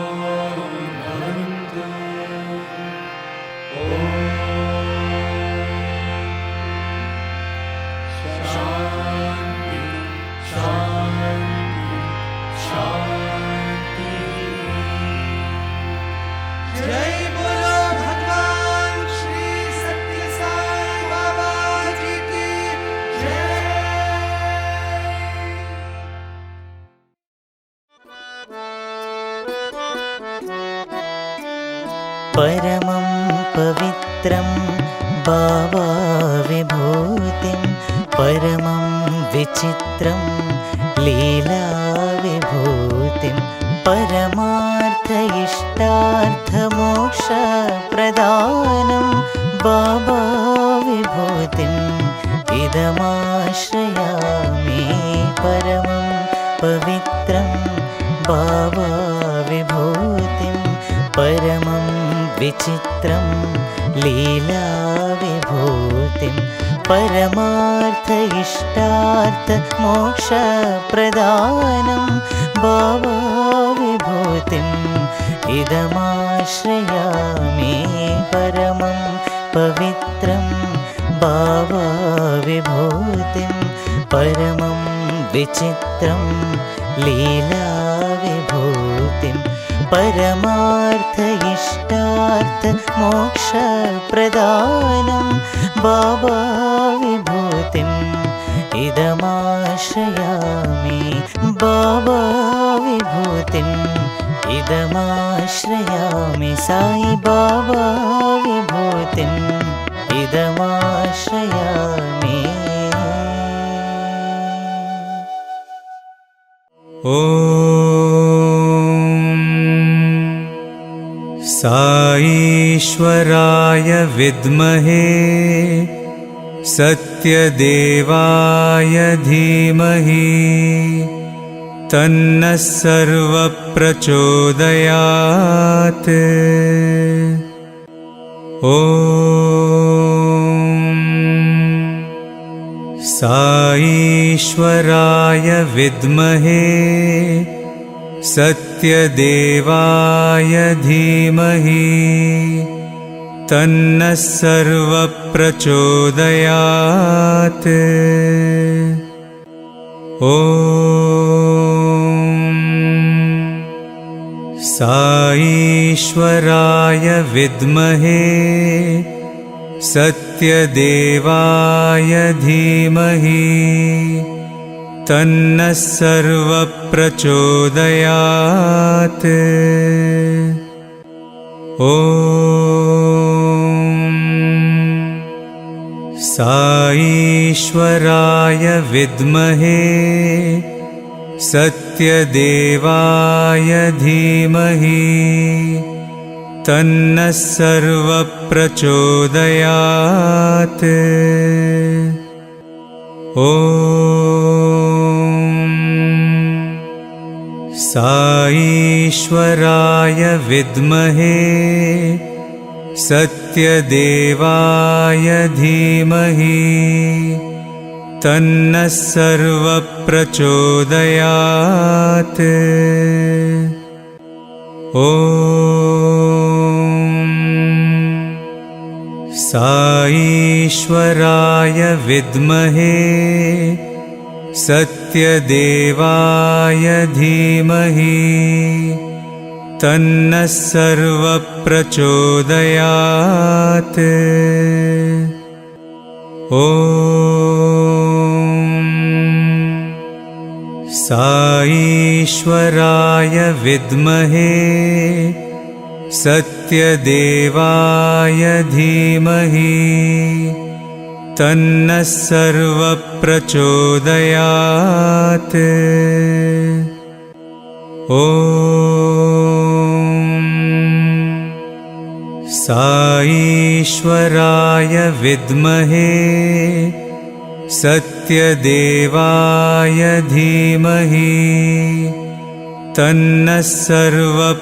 Bhavantu Shanti Shanti Shanti जय बोलो भगवान श्री सत्य साई बाबा जी की जय। परमं पवित्रं भावाविभूतिं परमं विचित्रं लीलाविभूतिं परमार्थ इष्टार्थमोक्षप्रदानं भावाविभूतिम् इदमाश्रयामि परमं पवित्रं भावाविभूतिं परमं विचित्रं लीलाविभूतिं परमार्थ इष्टार्थमोक्षप्रदानं भावाविभूतिम् इदमाश्रयामि परमं पवित्रं भावाविभूतिं परमं विचित्रं लीलाविभूतिं परमार्थ इष्टार्थमोक्षप्रदानं भावाविभूतिम् इदमाश्रयामि भावाविभूतिम् इदमाश्रयामि साई बाबा विभूतिम् इदमाश्रयामि। ॐ साईश्वराय विद्महे सत्यदेवाय धीमहि तन्नः सर्वप्रचोदयात्। ॐ साईश्वराय विद्महे सत्यदेवाय धीमहि तन्नः सर्वप्रचोदयात्। ॐ साईश्वराय विद्महे सत्यदेवाय धीमहि तन्नः सर्वप्रचोदयात्। ॐ साईश्वराय विद्महे सत्यदेवाय धीमहि तन्नः सर्वप्रचोदयात्। ॐ साईश्वराय विद्महे सत्यदेवाय धीमहि तन्नः सर्वप्रचोदयात्। ॐ साईश्वराय विद्महे सत्यदेवाय धीमहि तन्नः सर्वप्रचोदयात्। ॐ साईश्वराय विद्महे सत्यदेवाय धीमहि तन्नः सर्वप्रचोदयात्। ॐ साईश्वराय विद्महे सत्यदेवाय धीमहि तन्नः सर्वप्रचोदयात्।